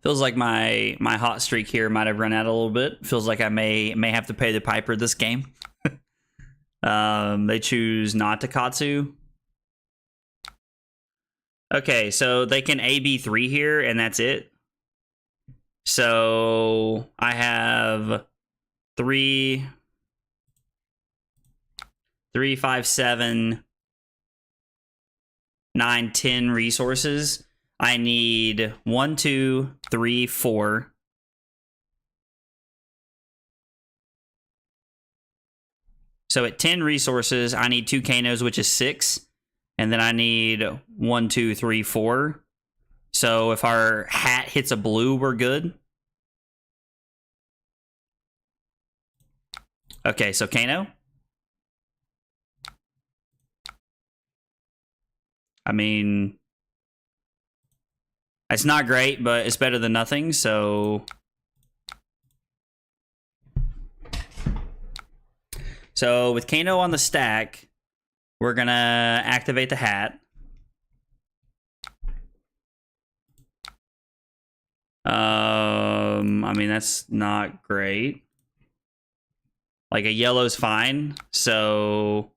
Feels like my hot streak here might have run out a little bit. Feels like I may have to pay the piper this game. They choose not to Katsu. Okay, so they can AB3 here, and that's it. So I have 3, 5, 7, 9, 10 resources. I need 1, 2, 3, 4. So at 10 resources, I need 2 Kanos, which is 6. And then I need 1, 2, 3, 4. So if our hat hits a blue, we're good. Okay, so Kano. I mean, it's not great, but it's better than nothing, so... So with Kano on the stack, we're gonna activate the hat. I mean, that's not great. Like, a yellow's fine, so...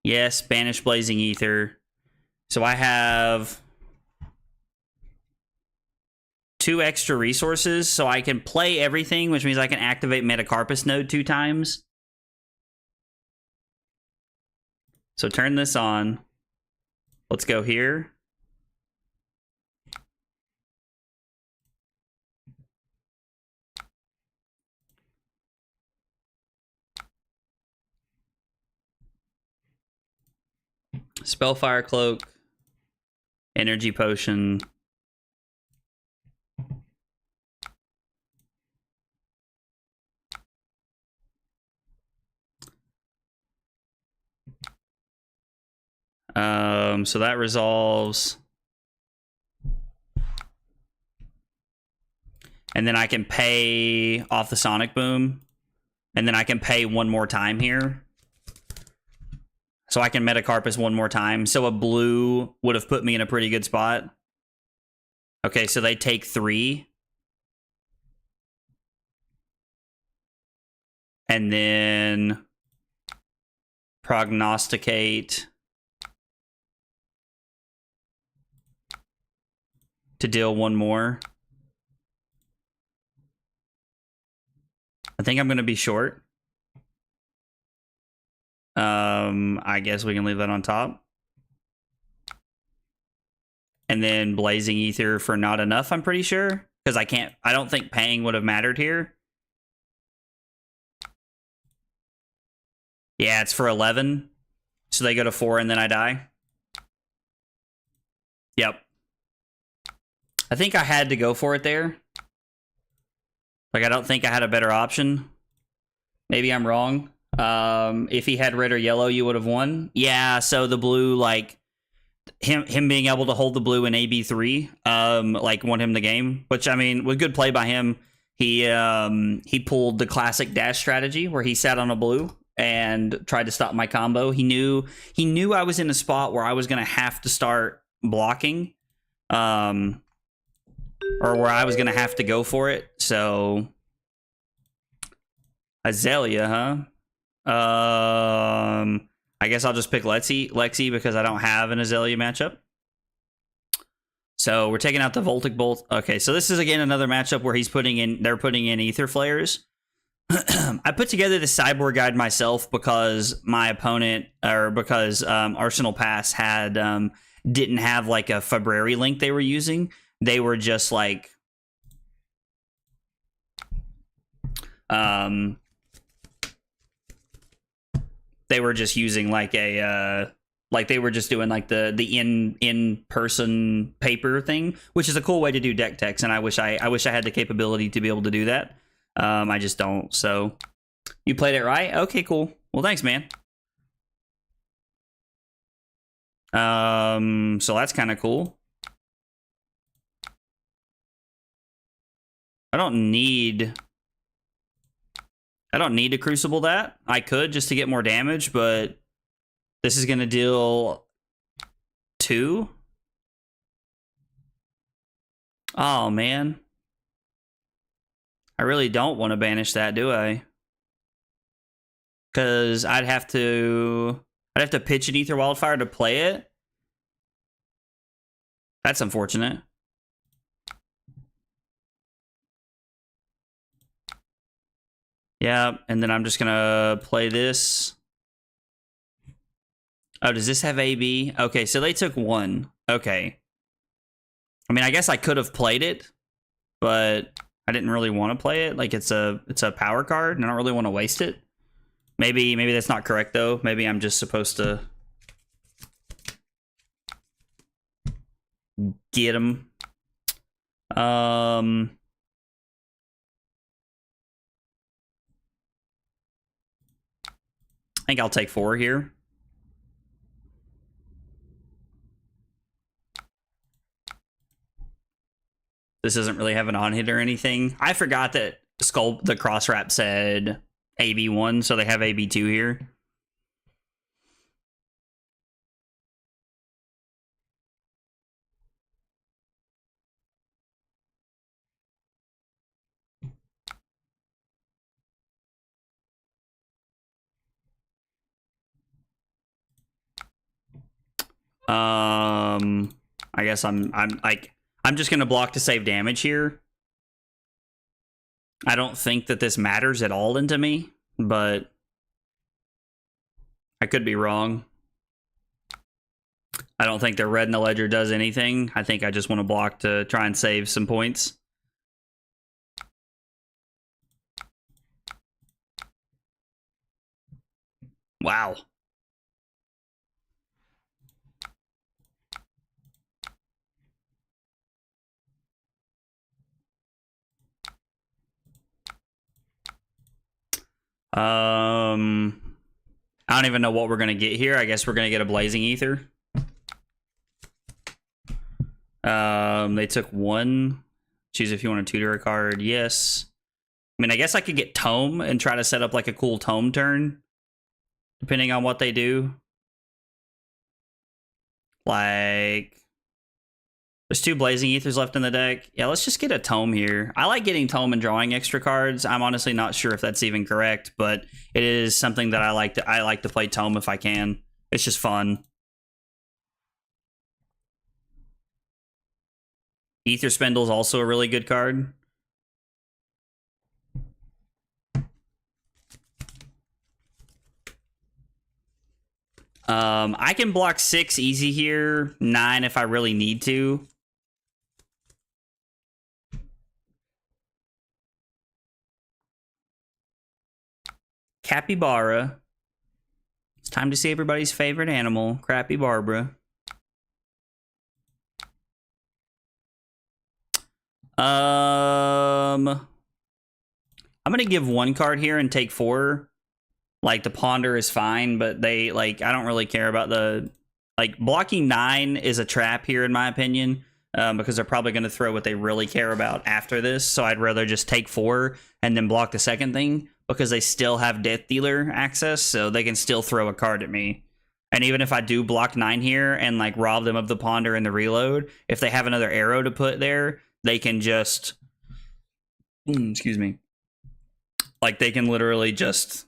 Yes, banish Blazing Ether. So I have 2 extra resources, so I can play everything, which means I can activate Metacarpus node 2 times. So turn this on. Let's go here. Spellfire Cloak. Energy Potion. So that resolves. And then I can pay off the Sonic Boom. And then I can pay 1 more time here. So I can Metacarpus 1 more time. So a blue would have put me in a pretty good spot. Okay, so they take 3. And then prognosticate to deal 1 more. I think I'm going to be short. I guess we can leave that on top. And then Blazing Ether for not enough, I'm pretty sure. Because I don't think paying would have mattered here. Yeah, it's for 11. So they go to 4 and then I die. Yep. I think I had to go for it there. Like, I don't think I had a better option. Maybe I'm wrong. If he had red or yellow, you would have won. Yeah, so the blue, like, him being able to hold the blue in AB3, like, won him the game. Which, I mean, was good play by him. He pulled the classic dash strategy where he sat on a blue and tried to stop my combo. He knew I was in a spot where I was going to have to start blocking. Or where I was going to have to go for it. So, Azalea, huh? I I guess I'll just pick Lexi because I don't have an Azalea matchup. So we're taking out the Voltic Bolt. Okay, so this is again another matchup where they're putting in Ether Flares. I put together the Cyborg guide myself because my opponent, or because Arsenal Pass had didn't have like a February link they were using. They were just like they were just using like a like they were just doing like the in-person paper thing, which is a cool way to do deck techs, and I wish I had the capability to be able to do that. I just don't. So you played it right? Okay, cool. Well, thanks, man. So that's kind of cool. I don't need to Crucible that. I could just to get more damage, but this is going to deal 2. Oh, man. I really don't want to banish that, do I? Because I'd have to pitch an Ether Wildfire to play it. That's unfortunate. Yeah, and then I'm just gonna play this. Oh, does this have AB? Okay, so they took 1. Okay. I mean, I guess I could have played it, but I didn't really want to play it. Like it's a power card, and I don't really want to waste it. Maybe that's not correct though. Maybe I'm just supposed to get him. I think I'll take 4 here. This doesn't really have an on-hit or anything. I forgot that the cross wrap said AB1, so they have AB2 here. I guess I'm just gonna block to save damage here. I don't think that this matters at all into me, but I could be wrong. I don't think the red in the ledger does anything. I think I just want to block to try and save some points. Wow. I don't even know what we're gonna get here. I guess we're gonna get a Blazing Ether. They took 1. Choose if you want to tutor a card. Yes. I mean, I guess I could get Tome and try to set up like a cool Tome turn, depending on what they do. Like, there's 2 Blazing Ethers left in the deck. Yeah, let's just get a Tome here. I like getting Tome and drawing extra cards. I'm honestly not sure if that's even correct, but it is something that I like to play Tome if I can. It's just fun. Ether Spindle is also a really good card. I can block 6 easy here, 9 if I really need to. Capybara. It's time to see everybody's favorite animal, Crappy Barbara. I'm gonna give 1 card here and take 4. Like, the Ponder is fine, but they, like, I don't really care about the... Like, blocking 9 is a trap here, in my opinion, because they're probably going to throw what they really care about after this, so I'd rather just take 4 and then block the second thing, because they still have Death Dealer access, so they can still throw a card at me. And even if I do block 9 here and, like, rob them of the Ponder and the reload, if they have another arrow to put there, they can just... excuse me. Like, they can literally just...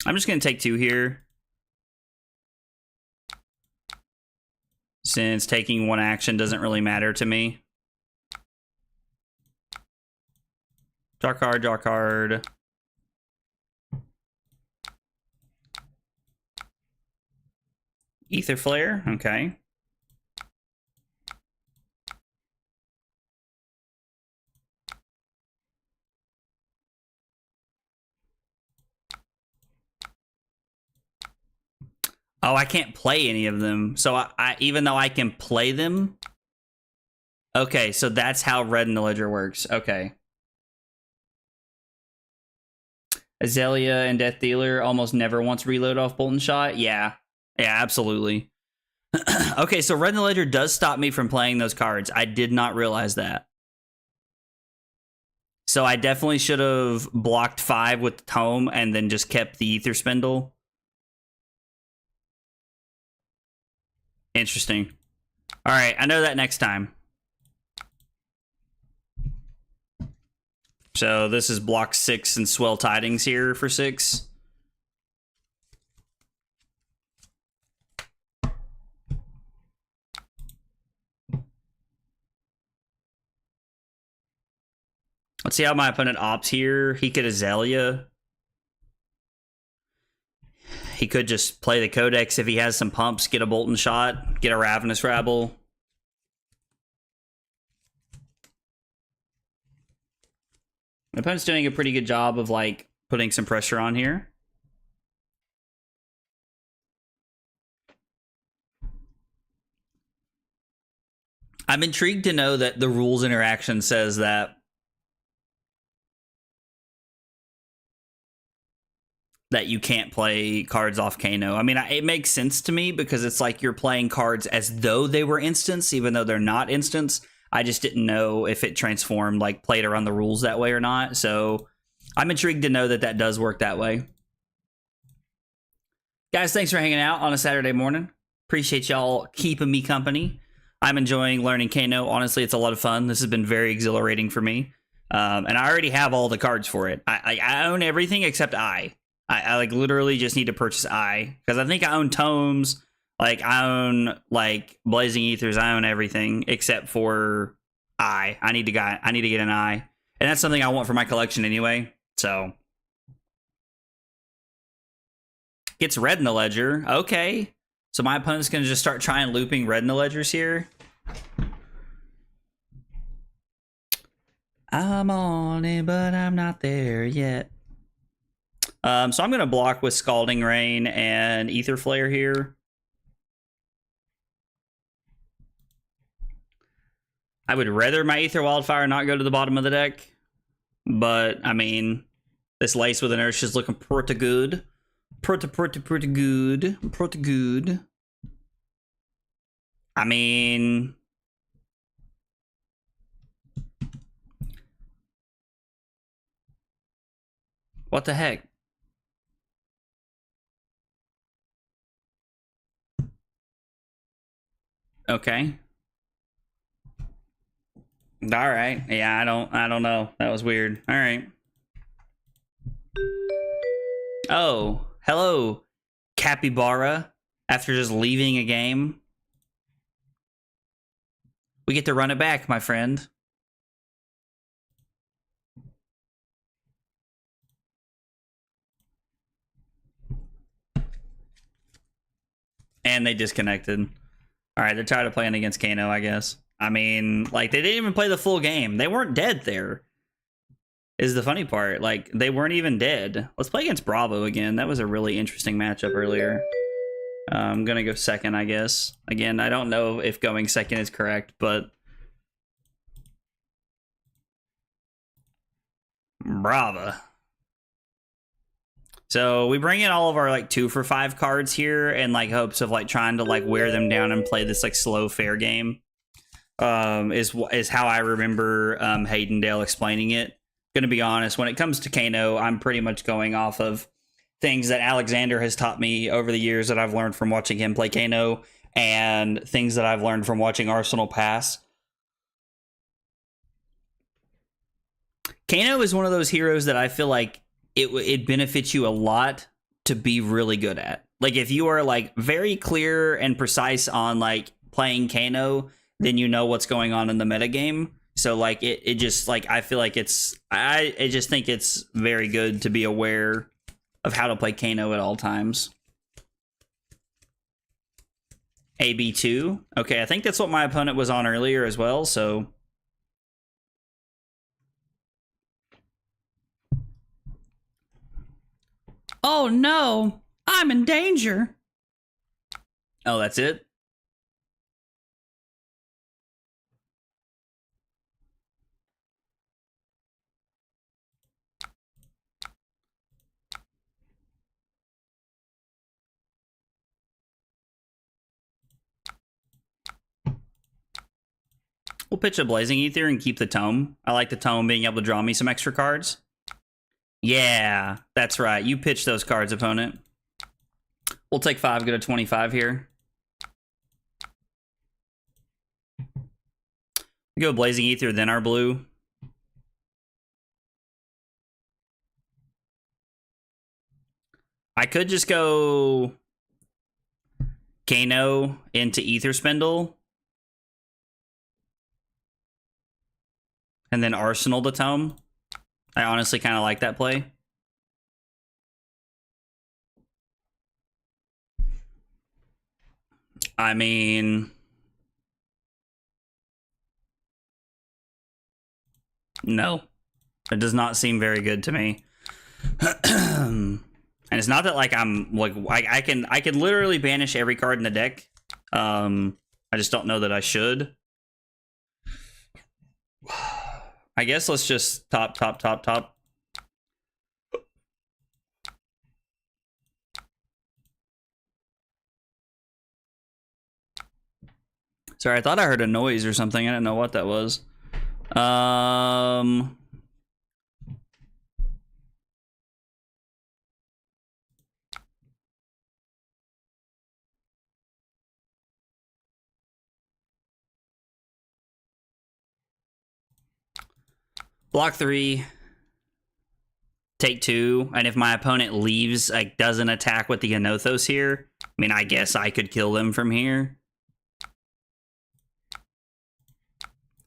I'm just going to take 2 here, since taking 1 action doesn't really matter to me. Draw card, draw card. Ether Flare, okay. Oh, I can't play any of them. So I even though I can play them. Okay, so that's how Red in the Ledger works. Okay. Azalea and Death Dealer almost never wants reload off Bolt and Shot. Yeah. Yeah, absolutely. Okay, so Red in the Ledger does stop me from playing those cards. I did not realize that. So I definitely should have blocked 5 with the Tome and then just kept the Ether Spindle. Interesting. All right, I know that next time. So this is block 6 and Swell Tidings here for 6. Let's see how my opponent opts here. He could Azalea. He could just play the Codex if he has some pumps, get a Bolt and Shot, get a Ravenous Rabble. My opponent's doing a pretty good job of, like, putting some pressure on here. I'm intrigued to know that the rules interaction says that you can't play cards off Kano. I mean, it makes sense to me because it's like you're playing cards as though they were instants, even though they're not instants. I just didn't know if it transformed, like, played around the rules that way or not. So I'm intrigued to know that that does work that way. Guys, thanks for hanging out on a Saturday morning. Appreciate y'all keeping me company. I'm enjoying learning Kano. Honestly, it's a lot of fun. This has been very exhilarating for me. And I already have all the cards for it. I own everything except I like literally just need to purchase I, because I think I own tomes, like I own like Blazing Ethers, I own everything except for I need to get an I, and that's something I want for my collection anyway. So gets Red in the Ledger. Okay, so my opponent's gonna just start trying looping Red in the Ledgers here. I'm on it, but I'm not there yet. So I'm going to block with Scalding Rain and Ether Flare here. I would rather my Ether Wildfire not go to the bottom of the deck. But, I mean, this Lace with Inertia is looking pretty good. Pretty good. Pretty good. I mean... what the heck? Okay. All right. Yeah, I don't know. That was weird. All right. Oh, hello, Capybara. After just leaving a game, we get to run it back, my friend. And they disconnected. All right, they're tired of playing against Kano, I guess. I mean, like, they didn't even play the full game. They weren't dead there, is the funny part. Like, they weren't even dead. Let's play against Bravo again. That was a really interesting matchup earlier. I'm going to go second, I guess. Again, I don't know if going second is correct, but... Bravo. So we bring in all of our like 2-for-5 cards here in like hopes of like trying to like wear them down and play this like slow fair game. Is how I remember Haydendale explaining it. Gonna be honest, when it comes to Kano, I'm pretty much going off of things that Alexander has taught me over the years that I've learned from watching him play Kano, and things that I've learned from watching Arsenal pass. Kano is one of those heroes that I feel like it benefits you a lot to be really good at. Like if you are like very clear and precise on like playing Kano, then you know what's going on in the metagame. So like it just like I feel like I just think it's very good to be aware of how to play Kano at all times. AB2. Okay, I think that's what my opponent was on earlier as well, so oh no, I'm in danger. Oh, that's it? We'll pitch a Blazing Ether and keep the Tome. I like the Tome being able to draw me some extra cards. Yeah, that's right. You pitch those cards, opponent. We'll take 5, go to 25 here. We go Blazing Ether, then our blue. I could just go Kano into Ether Spindle. And then Arsenal the Tome. I honestly kind of like that play. I mean, no. It does not seem very good to me. And it's not that like I'm like I can literally banish every card in the deck. I just don't know that I should. I guess let's just top. Sorry, I thought I heard a noise or something. I didn't know what that was. Block 3. Take 2. And if my opponent leaves, like doesn't attack with the Anothos here, I mean, I guess I could kill them from here.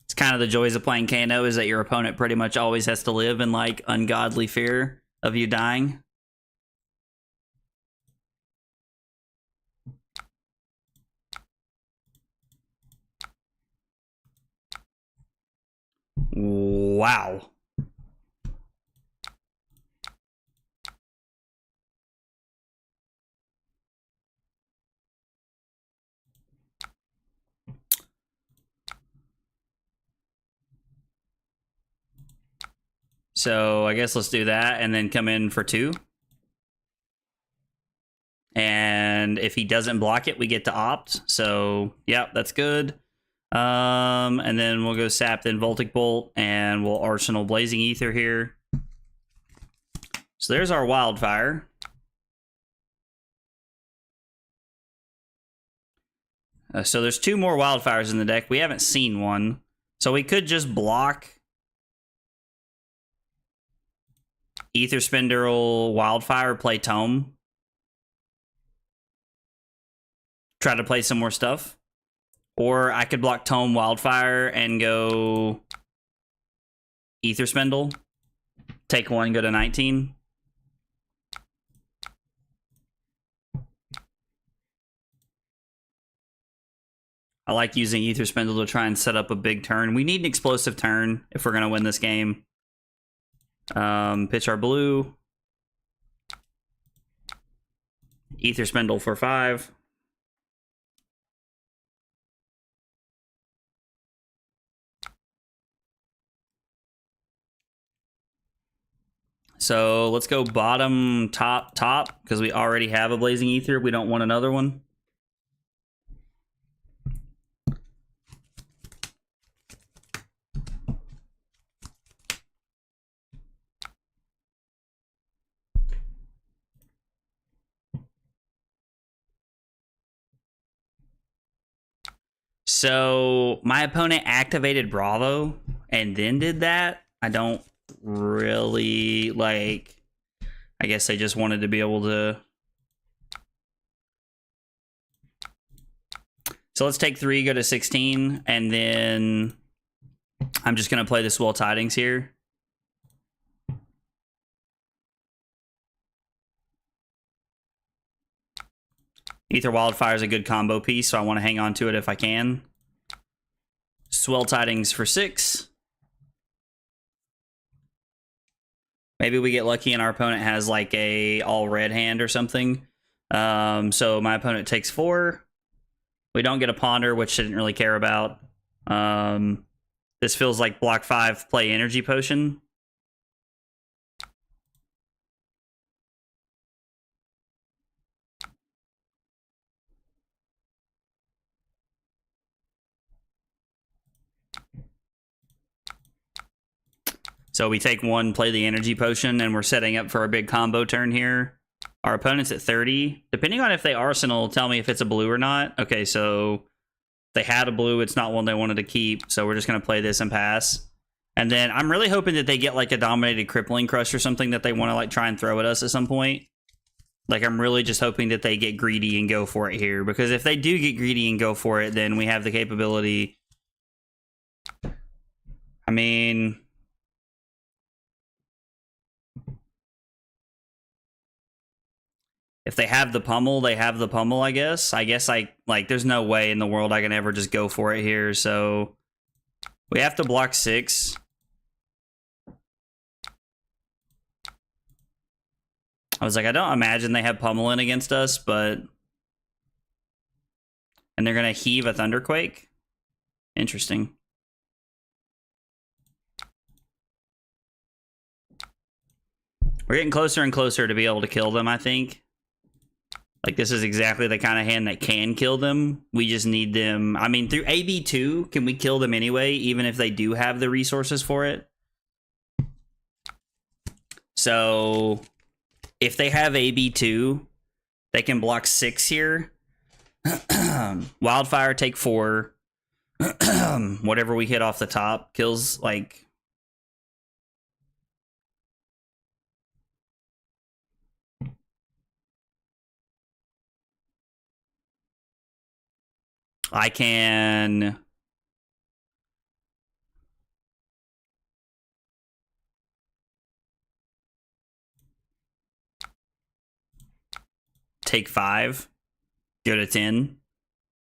It's kind of the joys of playing Kano is that your opponent pretty much always has to live in like ungodly fear of you dying. Wow. So I guess let's do that and then come in for 2. And if he doesn't block it, we get to opt. So, yeah, that's good. And then we'll go sap, then Voltic Bolt, and we'll Arsenal Blazing Ether here. So there's our Wildfire. So there's 2 more Wildfires in the deck. We haven't seen one. So we could just block Ether Spindle, Wildfire, play Tome. Try to play some more stuff. Or I could block Tome, Wildfire, and go Ether Spindle. Take 1, go to 19. I like using Ether Spindle to try and set up a big turn. We need an explosive turn if we're going to win this game. Pitch our blue. Ether Spindle for 5. So let's go bottom, top, because we already have a Blazing Ether. We don't want another one. So my opponent activated Bravo and then did that. I don't really like, I guess they just wanted to be able to So let's take 3, go to 16, and then I'm just going to play the Swell Tidings here. Ether Wildfire is a good combo piece, so I want to hang on to it if I can. Swell Tidings for 6. Maybe we get lucky and our opponent has like a all red hand or something. So my opponent takes 4. We don't get a Ponder, which I didn't really care about. This feels like block 5, play Energy Potion. So we take 1, play the Energy Potion, and we're setting up for a big combo turn here. Our opponent's at 30. Depending on if they Arsenal, tell me if it's a blue or not. Okay, so they had a blue. It's not one they wanted to keep, so we're just going to play this and pass. And then I'm really hoping that they get like a Dominated Crippling Crush or something that they want to like try and throw at us at some point. Like, I'm really just hoping that they get greedy and go for it here. Because if they do get greedy and go for it, then we have the capability. I mean, if they have the pummel, they have the pummel, I guess. There's no way in the world I can ever just go for it here. So we have to block 6. I was like, I don't imagine they have pummeling against us, but... And they're going to heave a Thunderquake? Interesting. We're getting closer and closer to be able to kill them, I think. Like, this is exactly the kind of hand that can kill them. We just need them. I mean, through AB2, can we kill them anyway, even if they do have the resources for it? So, if they have AB2, they can block 6 here. Wildfire, take 4. Whatever we hit off the top kills, like... I can... take 5, go to 10,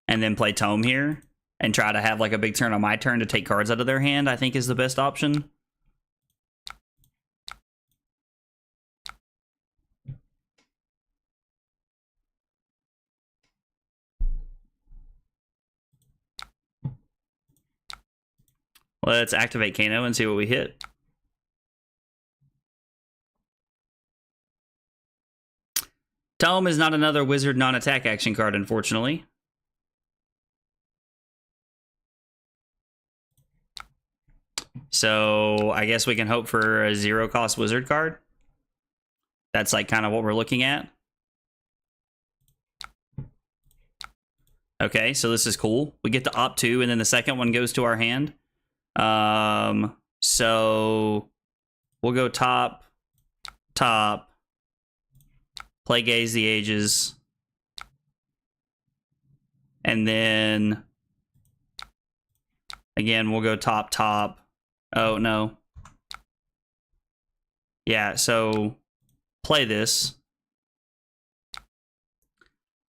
and then play Tome here, and try to have like a big turn on my turn to take cards out of their hand, I think is the best option. Let's activate Kano and see what we hit. Tome is not another wizard non-attack action card, unfortunately. So I guess we can hope for a 0-cost wizard card. That's like kind of what we're looking at. Okay, so this is cool. We get to opt 2, and then the second one goes to our hand. So we'll go top, play Gaze the Ages, and then again we'll go top. Oh no. Yeah, so play this.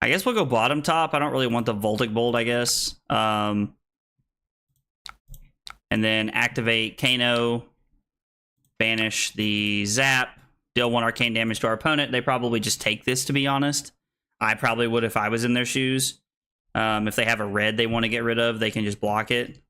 I guess we'll go bottom top. I don't really want the Voltic Bolt, I guess. And then activate Kano, banish the Zap, deal 1 arcane damage to our opponent. They probably just take this, to be honest. I probably would if I was in their shoes. If they have a red they want to get rid of, they can just block it.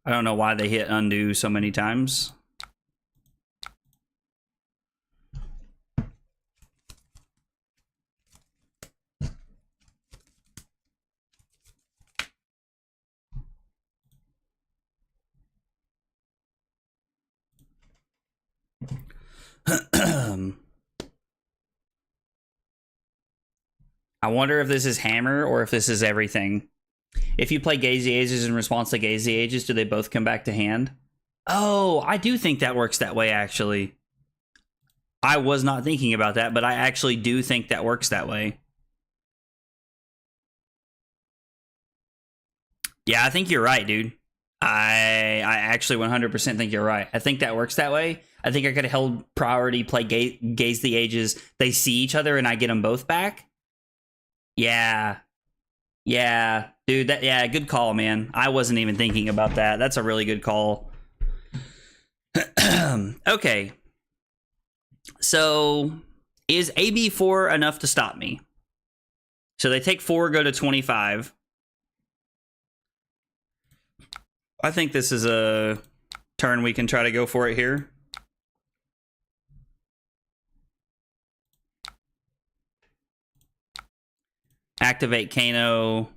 I don't know why they hit undo so many times. I wonder if this is hammer or if this is everything. If you play Gaze the Ages in response to Gaze the Ages, do they both come back to hand? Oh, I do think that works that way, actually. I was not thinking about that, but I actually do think that works that way. Yeah, I think you're right, dude. I actually 100% think you're right. I think that works that way. I think I could have held priority, play Gaze the Ages. They see each other, and I get them both back. Yeah. Yeah, dude, yeah, good call, man. I wasn't even thinking about that. That's a really good call. Okay. So, is AB4 enough to stop me? So they take 4, go to 25. I think this is a turn we can try to go for it here. Activate Kano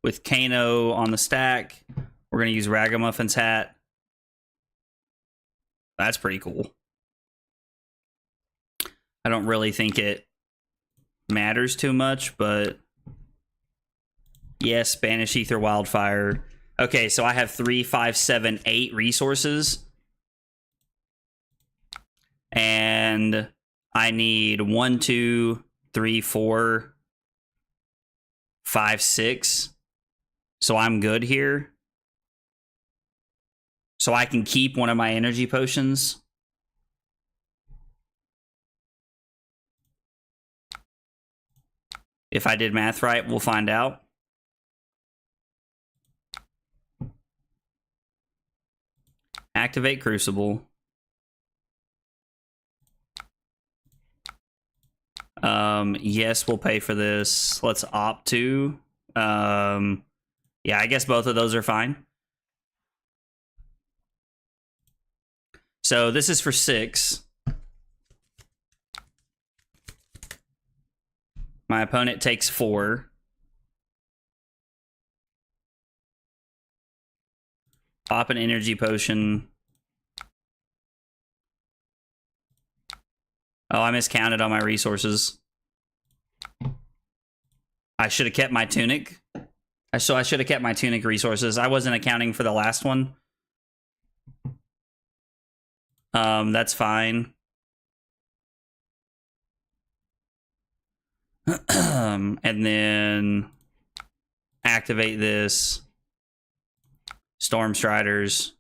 with Kano on the stack. We're going to use Ragamuffin's hat. That's pretty cool. I don't really think it matters too much, but yes, Spanish Ether Wildfire. Okay, so I have 3, 5, 7, 8 resources. And I need 1, 2, 3, 4, 5, 6. So I'm good here. So I can keep one of my energy potions. If I did math right, we'll find out. Activate Crucible. Yes, we'll pay for this. Let's opt to. Yeah, I guess both of those are fine. So this is for 6. My opponent takes 4. Pop an energy potion. Oh, I miscounted on my resources. I should have kept my tunic. So I should have kept my tunic resources. I wasn't accounting for the last one. That's fine. And then activate this. Storm Striders.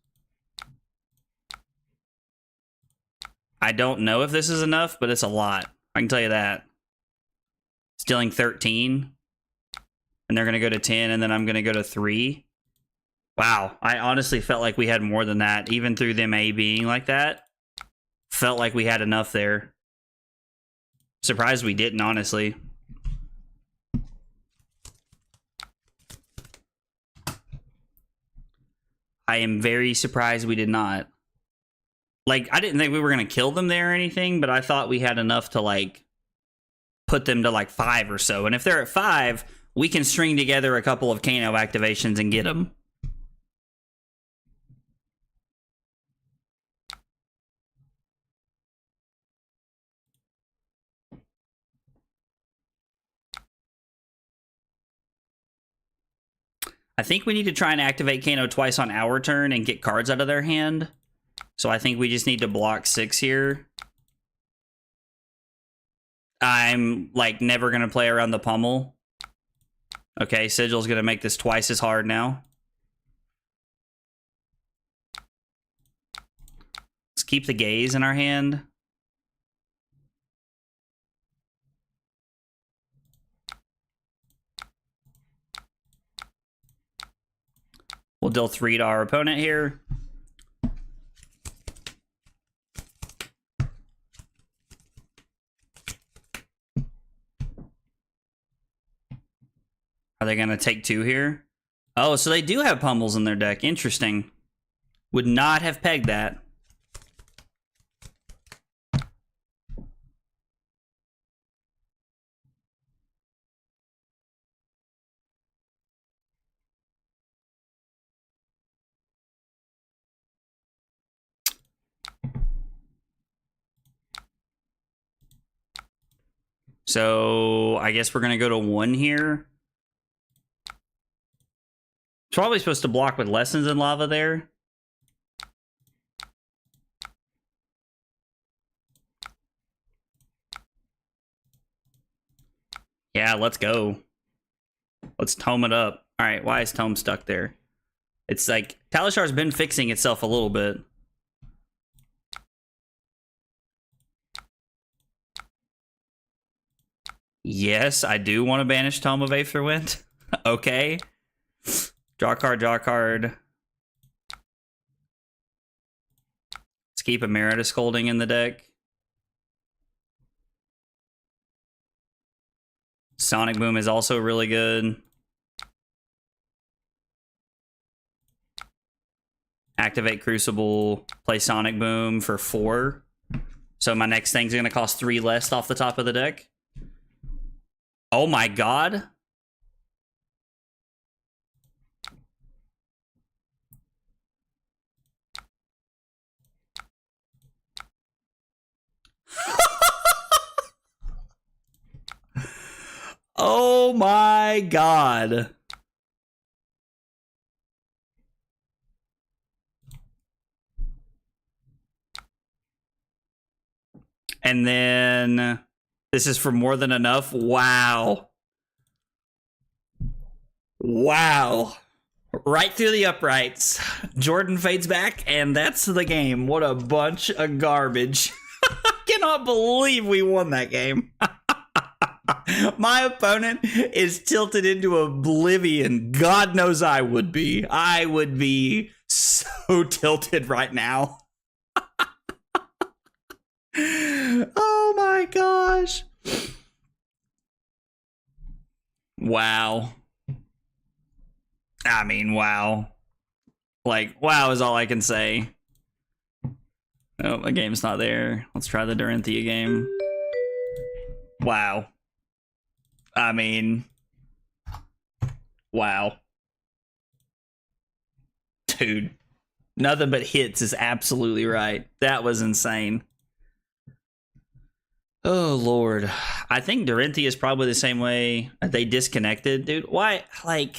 I don't know if this is enough, but it's a lot. I can tell you that. It's dealing 13. And they're going to go to 10, and then I'm going to go to 3. Wow. I honestly felt like we had more than that. Even through them A being like that. Felt like we had enough there. Surprised we didn't, honestly. I am very surprised we did not. Like, I didn't think we were going to kill them there or anything, but I thought we had enough to, like, put them to, like, 5 or so. And if they're at 5, we can string together a couple of Kano activations and get them. I think we need to try and activate Kano twice on our turn and get cards out of their hand. So I think we just need to block 6 here. I'm, like, never going to play around the pummel. Okay, Sigil's going to make this twice as hard now. Let's keep the Gaze in our hand. We'll deal 3 to our opponent here. Are they going to take 2 here? Oh, so they do have pummels in their deck. Interesting. Would not have pegged that. So I guess we're going to go to 1 here. It's probably supposed to block with Lessons in Lava there. Yeah, let's go. Let's tome it up. All right, why is Tome stuck there? It's like Talishar's been fixing itself a little bit. Yes, I do want to banish Tome of Aetherwind. Okay. Draw card, draw card. Let's keep Emerita Scolding in the deck. Sonic Boom is also really good. Activate Crucible, play Sonic Boom for 4. So my next thing's going to cost 3 less off the top of the deck. Oh my god. Oh my god. And then this is for more than enough. Wow. Wow. Right through the uprights. Jordan fades back, and that's the game. What a bunch of garbage. I cannot believe we won that game. My opponent is tilted into oblivion. God knows I would be. I would be so tilted right now. Oh my gosh. Wow. I mean, wow. Like, wow is all I can say. Oh, my game's not there. Let's try the Dorinthia game. Wow. I mean, wow. Dude, nothing but hits is absolutely right. That was insane. Oh, Lord. I think Dorinthia is probably the same way. They disconnected. Dude, why? Like,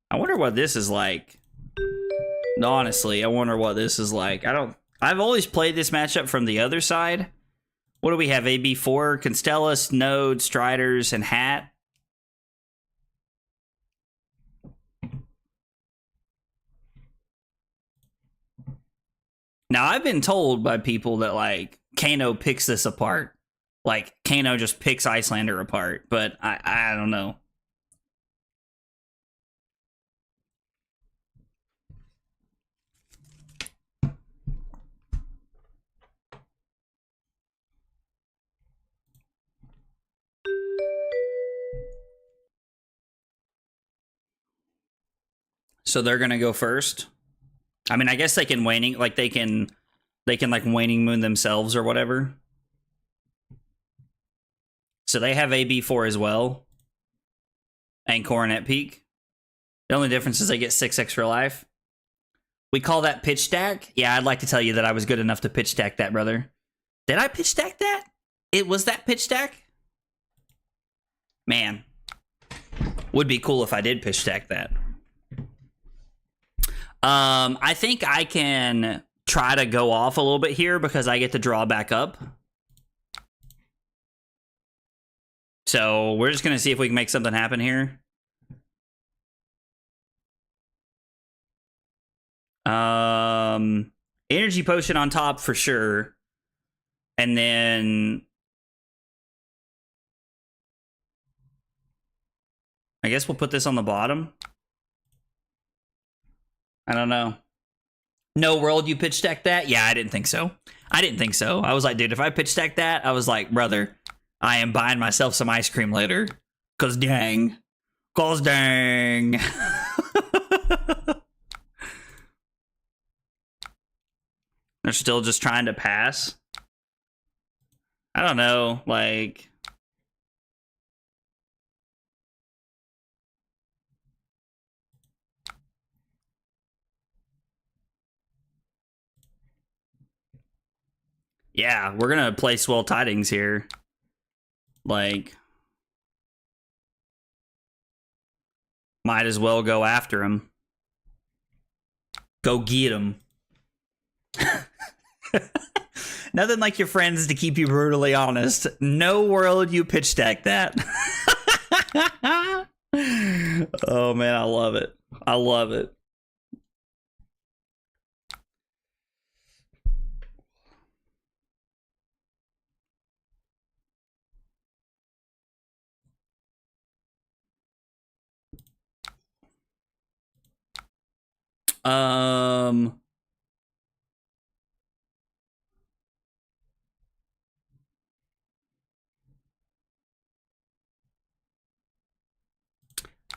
I wonder what this is like. Honestly, I wonder what this is like. I've always played this matchup from the other side. What do we have? AB4, Constellus, Node, Striders, and Hat. Now, I've been told by people that, like, Kano picks this apart. Like, Kano just picks Icelander apart, but I don't know. So they're gonna go first. I mean, I guess they can waning, like they can like waning moon themselves or whatever. So they have AB4 as well, and Coronet Peak. The only difference is they get 6 extra life. We call that pitch stack. Yeah, I'd like to tell you that I was good enough to pitch stack that, brother. Did I pitch stack that? It was that pitch stack? Man, would be cool if I did pitch stack that. I think I can try to go off a little bit here because I get to draw back up. So we're just gonna see if we can make something happen here. Energy potion on top for sure. And then I guess we'll put this on the bottom. I don't know. No world, you pitch stack that? Yeah, I didn't think so. I didn't think so. I was like, dude, if I pitch stack that, I was like, brother, I am buying myself some ice cream later. Cause dang. Cause dang. They're still just trying to pass. I don't know, like... Yeah, we're gonna play Swell Tidings here. Like... Might as well go after him. Go get him. Nothing like your friends to keep you brutally honest. No world you pitch deck that. Oh man, I love it. I love it.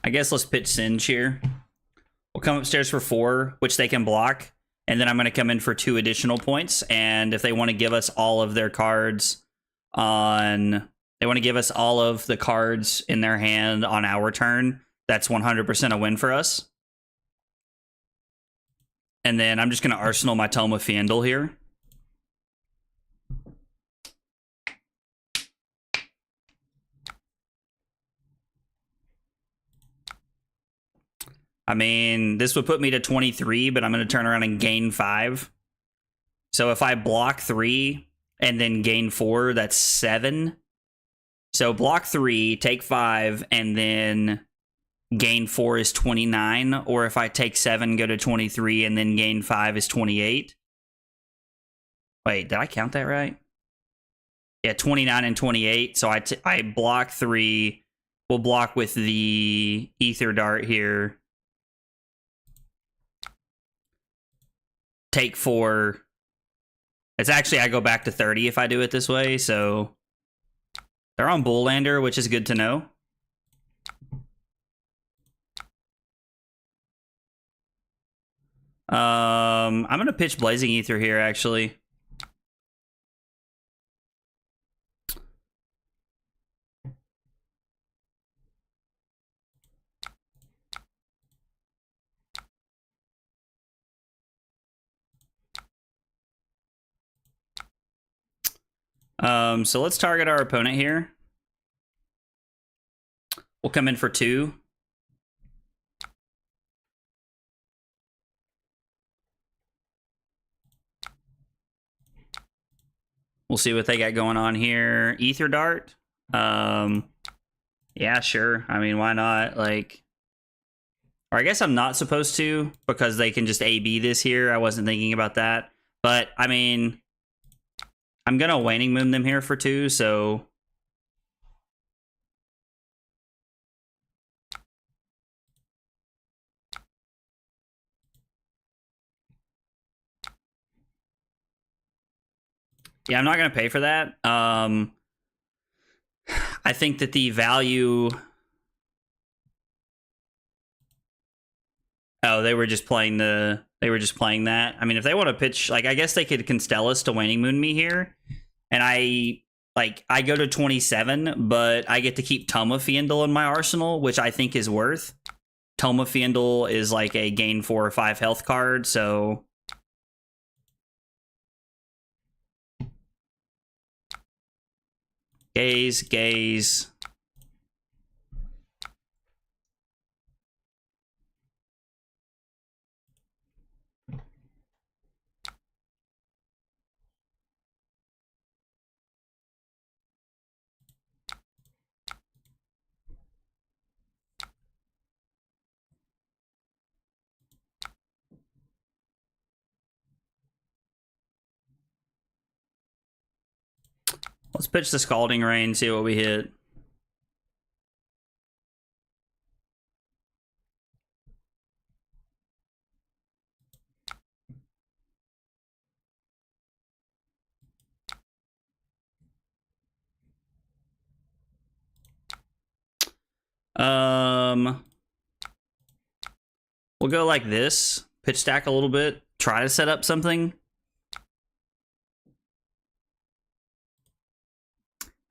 I guess let's pitch Singe here. We'll come upstairs for 4, which they can block, and then I'm going to come in for 2 additional points. And if they want to give us all of their cards on, they want to give us all of the cards in their hand on our turn, that's 100% a win for us. And then I'm just going to Arsenal my Tome of Fiendel here. I mean, this would put me to 23, but I'm going to turn around and gain 5. So if I block 3 and then gain 4, that's 7. So block 3, take 5, and then gain 4 is 29. Or if I take 7, go to 23, and then gain 5 is 28. Wait, did I count that right? Yeah, 29 and 28. So I block 3. We'll block with the Ether Dart here. Take 4. It's actually, I go back to 30 if I do it this way, so they're on Bullander, which is good to know. I'm gonna pitch Blazing Ether here, actually. So let's target our opponent here. We'll come in for 2. We'll see what they got going on here. Ether Dart. Yeah, sure. I mean, why not? Like, or I guess I'm not supposed to because they can just AB this here. I wasn't thinking about that. But, I mean, I'm going to Waning Moon them here for 2, so... Yeah, I'm not going to pay for that. I think that the value... Oh, they were just playing the... They were just playing that. I mean, if they want to pitch... Like, I guess they could Constellus to Waning Moon me here. And I go to 27, but I get to keep Tome of Fiendel in my arsenal, which I think is worth. Tome of Fiendel is like a gain 4 or 5 health card, so... Gaze, gaze. Let's pitch the Scalding Rain, see what we hit. We'll go like this. Pitch stack a little bit. Try to set up something.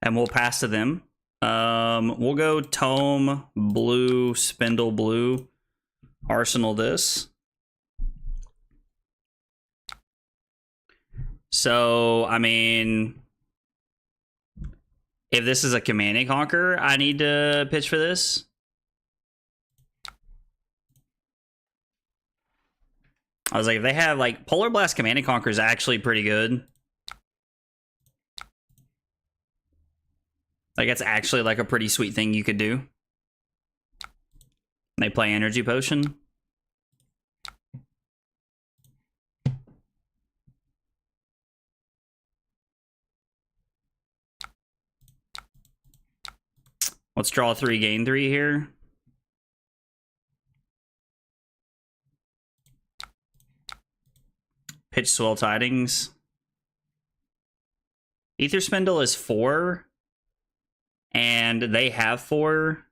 And we'll pass to them. We'll go Tome, blue, Spindle, blue. Arsenal this. So, I mean... If this is a Command and Conquer, I need to pitch for this. I was like, if they have like Polar Blast Command and Conquer is actually pretty good. Like it's actually like a pretty sweet thing you could do. They play Energy Potion. Let's draw 3, gain 3 here. Pitch Swell Tidings. Ether Spindle is 4. And they have 4.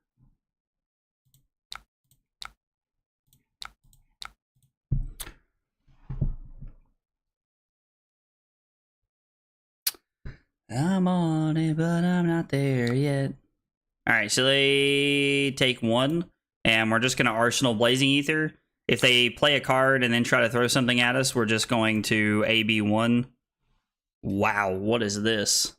I'm on it, but I'm not there yet. Alright, so they take 1. And we're just going to Arsenal Blazing Ether. If they play a card and then try to throw something at us, we're just going to AB1. Wow, what is this?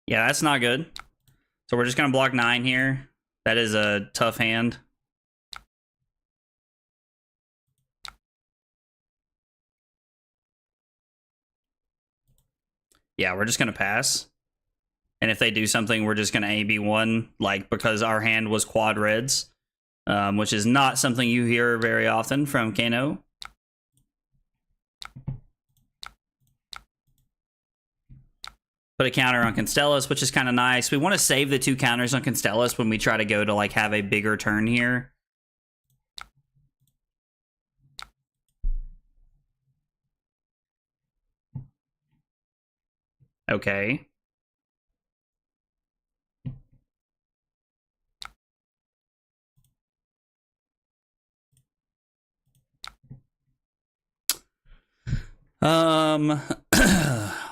Yeah, that's not good. So we're just going to block 9 here. That is a tough hand. Yeah, we're just going to pass. And if they do something, we're just going to AB1, like, because our hand was quad reds, which is not something you hear very often from Kano. Put a counter on Constellus, which is kind of nice. We want to save the 2 counters on Constellus when we try to go to, like, have a bigger turn here. Okay.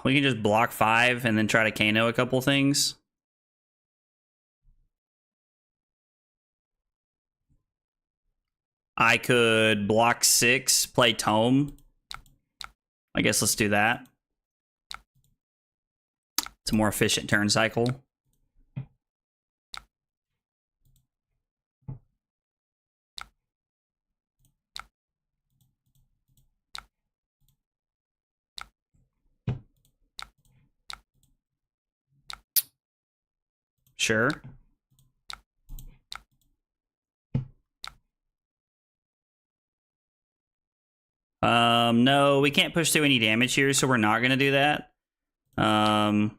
We can just block 5 and then try to Kano a couple things. I could block 6, play Tome. I guess let's do that. It's a more efficient turn cycle. Sure. No, we can't push through any damage here, so we're not going to do that. And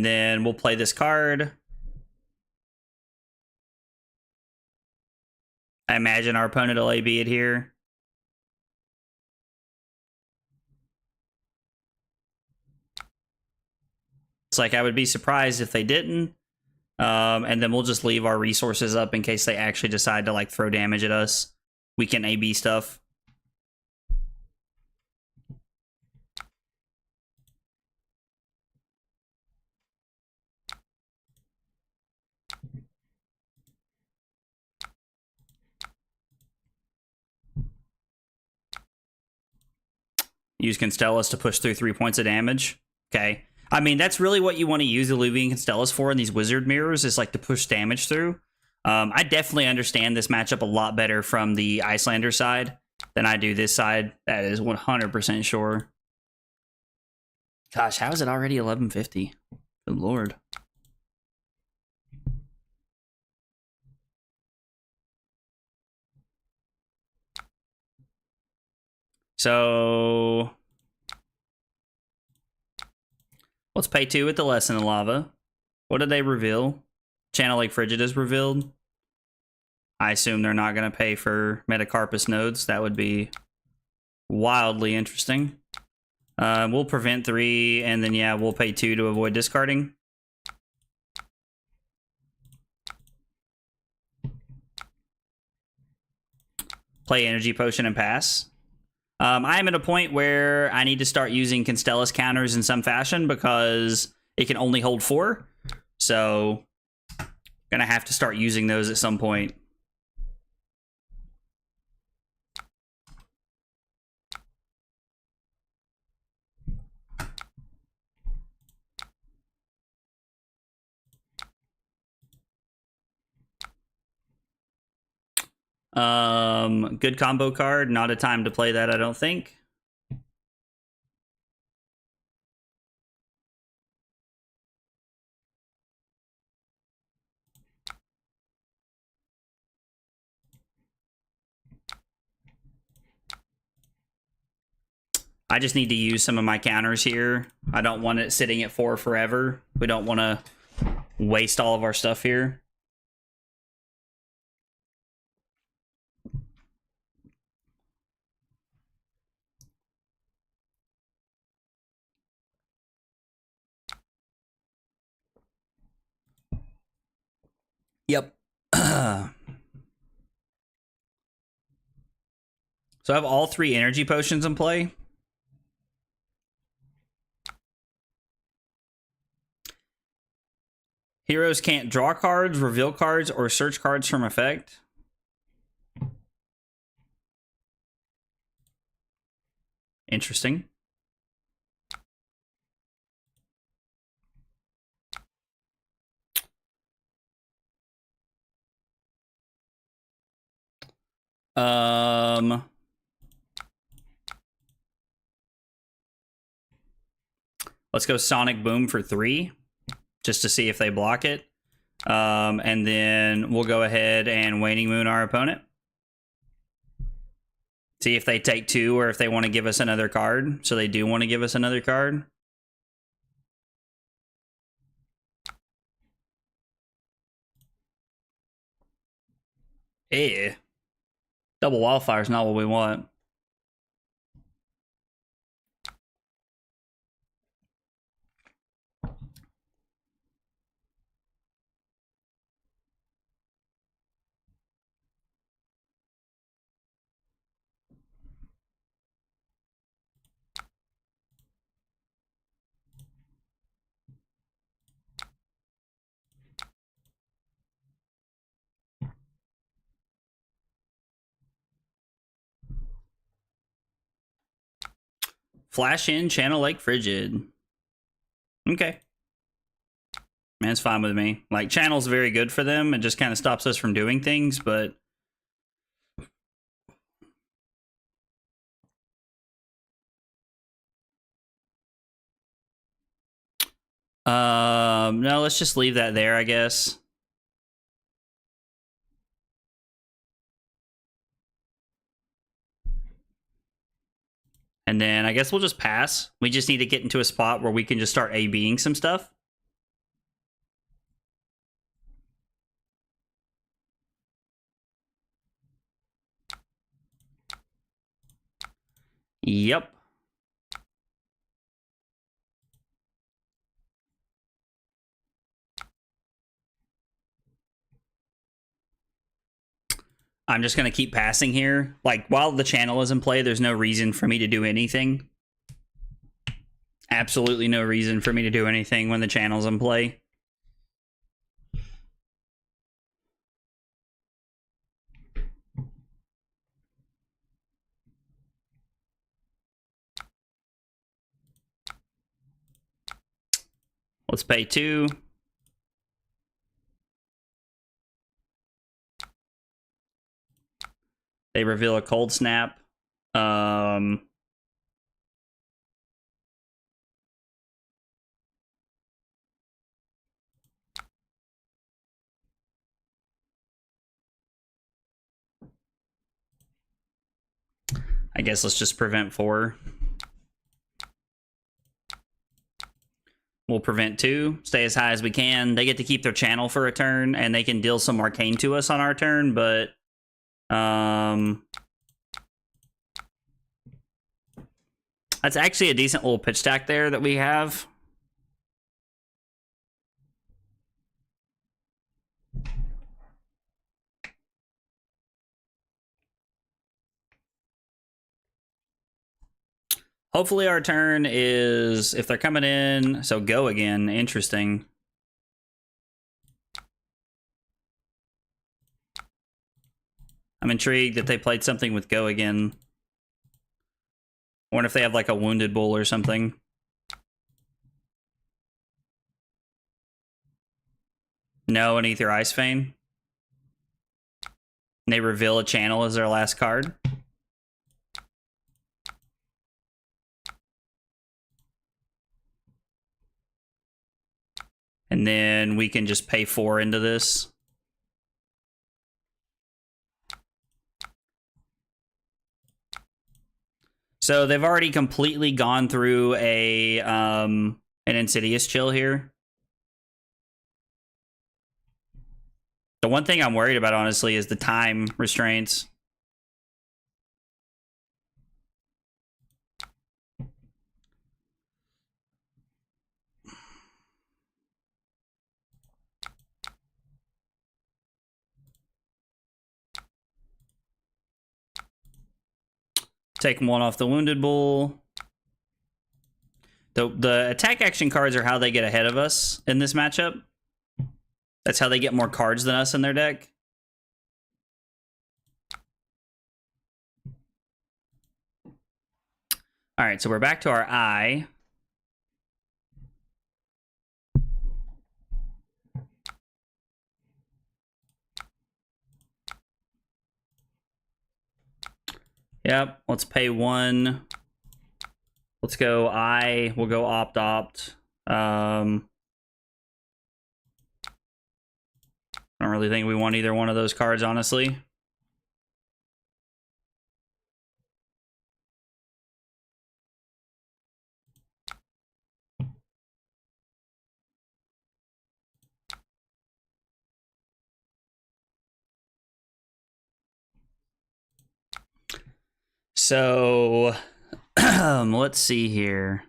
then we'll play this card. I imagine our opponent will AB it here. It's like I would be surprised if they didn't. And then we'll just leave our resources up in case they actually decide to like throw damage at us. We can AB stuff. Use Constellus to push through 3 points of damage. Okay. I mean, that's really what you want to use Illuvian Constellus for in these wizard mirrors, is like to push damage through. I definitely understand this matchup a lot better from the Icelander side than I do this side. That is 100% sure. Gosh, how is it already 11:50? Good lord. So let's pay 2 with the Lesson in Lava. What did they reveal? Channel Lake Frigid is revealed. I assume they're not going to pay for Metacarpus nodes. That would be wildly interesting. We'll prevent 3, and then, yeah, we'll pay 2 to avoid discarding. Play Energy Potion and pass. I am at a point where I need to start using Constellus counters in some fashion because it can only hold 4. So, gonna have to start using those at some point. Good combo card. Not a time to play that, I don't think. I just need to use some of my counters here. I don't want it sitting at 4 forever. We don't want to waste all of our stuff here. Yep. So I have all 3 energy potions in play. Heroes can't draw cards, reveal cards, or search cards from effect. Interesting. Let's go Sonic Boom for 3, just to see if they block it. And then we'll go ahead and Waning Moon our opponent. See if they take 2 or if they want to give us another card. So they do want to give us another card. Eh. Double Wildfire is not what we want. Flash in, Channel Lake Frigid. Okay. Man, it's fine with me. Like, Channel's very good for them. It just kind of stops us from doing things, but... no, let's just leave that there, I guess. And then I guess we'll just pass. We just need to get into a spot where we can just start A-B'ing some stuff. Yep. I'm just going to keep passing here. Like, while the channel is in play, there's no reason for me to do anything. Absolutely no reason for me to do anything when the channel's in play. Let's pay 2. They reveal a Cold Snap. I guess let's just prevent 4. We'll prevent 2. Stay as high as we can. They get to keep their channel for a turn, and they can deal some arcane to us on our turn, but... that's actually a decent little pitch stack there that we have. Hopefully our turn is, if they're coming in, so go again. Interesting. I'm intrigued that they played something with go again. I wonder if they have like a Wounded Bull or something. No, an Ether Ice Vein. And they reveal a channel as their last card. And then we can just pay 4 into this. So they've already completely gone through a an Insidious chill here. The one thing I'm worried about, honestly, is the time restraints. Take 1 off the Wounded Bull. The attack action cards are how they get ahead of us in this matchup. That's how they get more cards than us in their deck. All right, so we're back to our eye. Yep, let's pay 1. Let's go eye. We'll go opt. I don't really think we want either one of those cards, honestly. So, let's see here.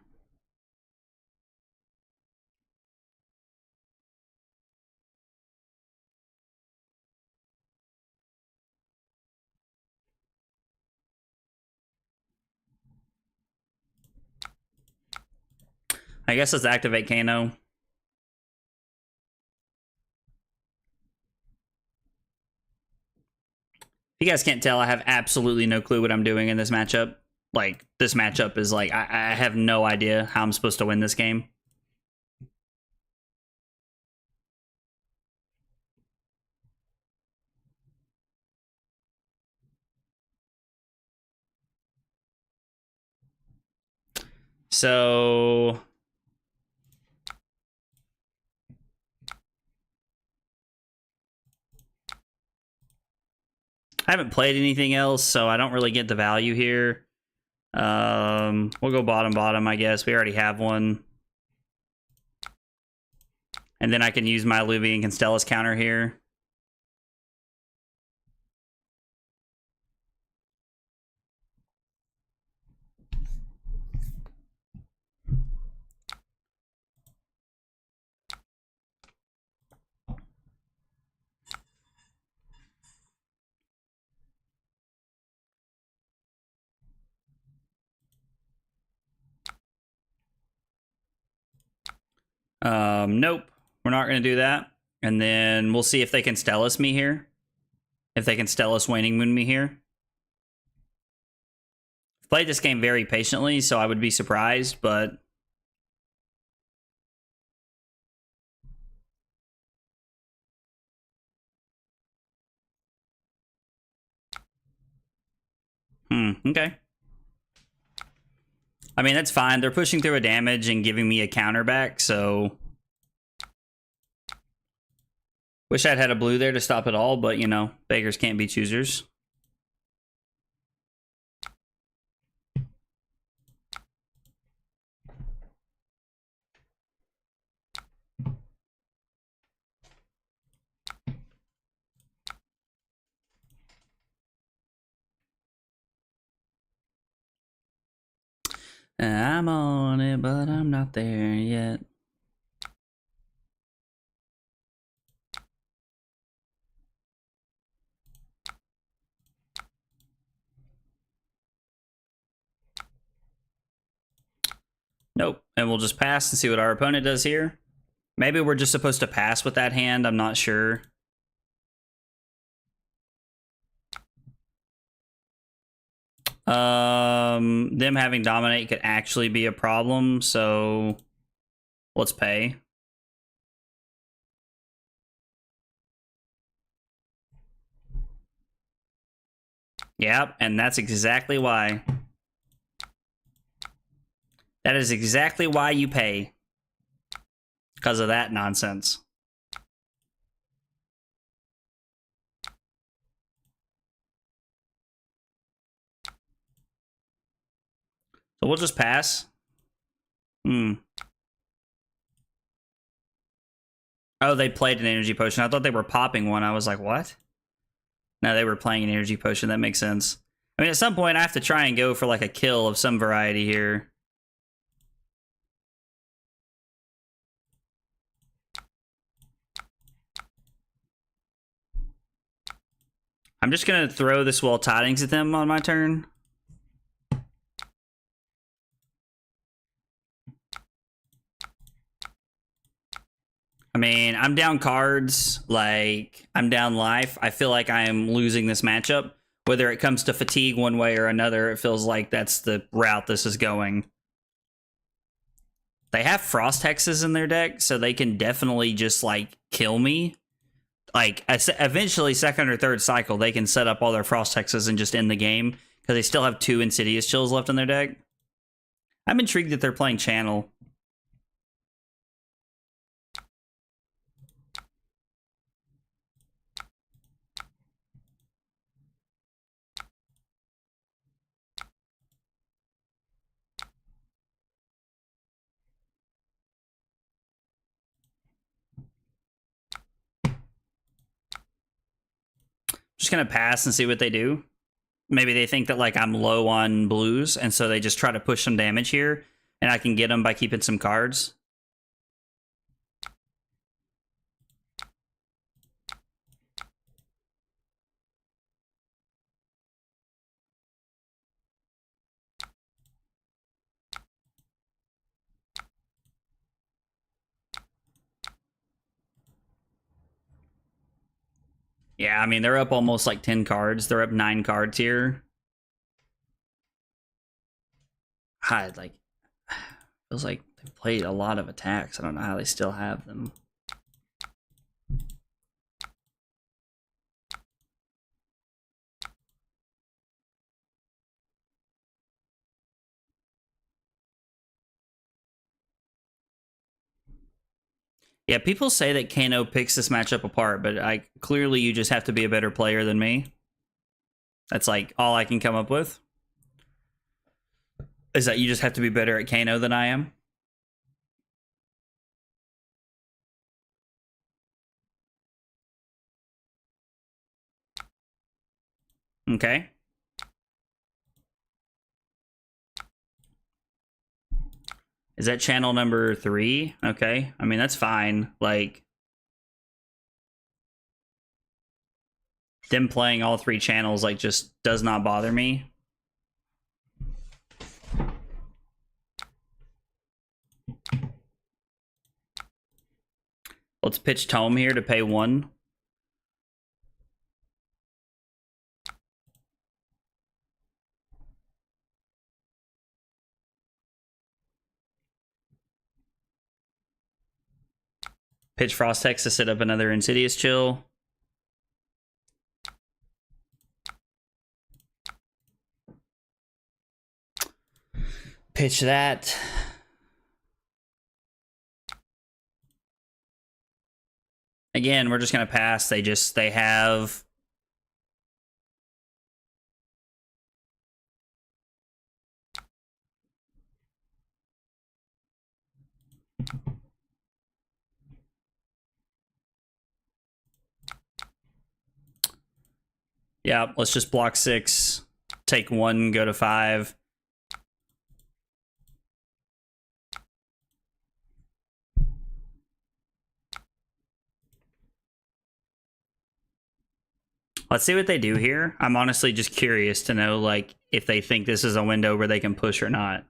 I guess let's activate Kano. If you guys can't tell, I have absolutely no clue what I'm doing in this matchup. Like, this matchup is like, I have no idea how I'm supposed to win this game. So I haven't played anything else, so I don't really get the value here. We'll go bottom, I guess. We already have one. And then I can use my Luvian Constellus counter here. Nope, we're not going to do that. And then we'll see if they can Stellus me here. If they can Stellus Waning Moon me here. I've played this game very patiently, so I would be surprised, but... okay. I mean, that's fine. They're pushing through a damage and giving me a counter back, so... Wish I'd had a blue there to stop it all, but, you know, beggars can't be choosers. I'm on it, but I'm not there yet. Nope. And we'll just pass and see what our opponent does here. Maybe we're just supposed to pass with that hand. I'm not sure. Them having dominate could actually be a problem, so let's pay. Yep, and that's exactly why. That is exactly why you pay. Because of that nonsense. So we'll just pass. Oh, they played an energy potion. I thought they were popping one. I was like, what? No, they were playing an energy potion. That makes sense. I mean, at some point, I have to try and go for like a kill of some variety here. I'm just going to throw this wall tidings at them on my turn. I mean, I'm down cards, like, I'm down life. I feel like I am losing this matchup. Whether it comes to fatigue one way or another, it feels like that's the route this is going. They have Frost Hexes in their deck, so they can definitely just, like, kill me. Like, eventually, second or third cycle, they can set up all their Frost Hexes and just end the game, because they still have 2 Insidious Chills left in their deck. I'm intrigued that they're playing Channel. Just gonna pass and see what they do. Maybe they think that like I'm low on blues, and so they just try to push some damage here, and I can get them by keeping some cards. Yeah, I mean, they're up almost like 10 cards. They're up 9 cards here. Like, feels like they've played a lot of attacks. I don't know how they still have them. Yeah, people say that Kano picks this matchup apart, but clearly you just have to be a better player than me. That's like all I can come up with. Is that you just have to be better at Kano than I am. Okay. Is that channel number 3? Okay. I mean, that's fine. Like, them playing all 3 channels, like, just does not bother me. Let's pitch Tome here to pay 1. Pitch Frost Hex to set up another Insidious Chill. Pitch that. Again, we're just going to pass. They have... Yeah, let's just block 6, take 1, go to 5. Let's see what they do here. I'm honestly just curious to know, like, if they think this is a window where they can push or not.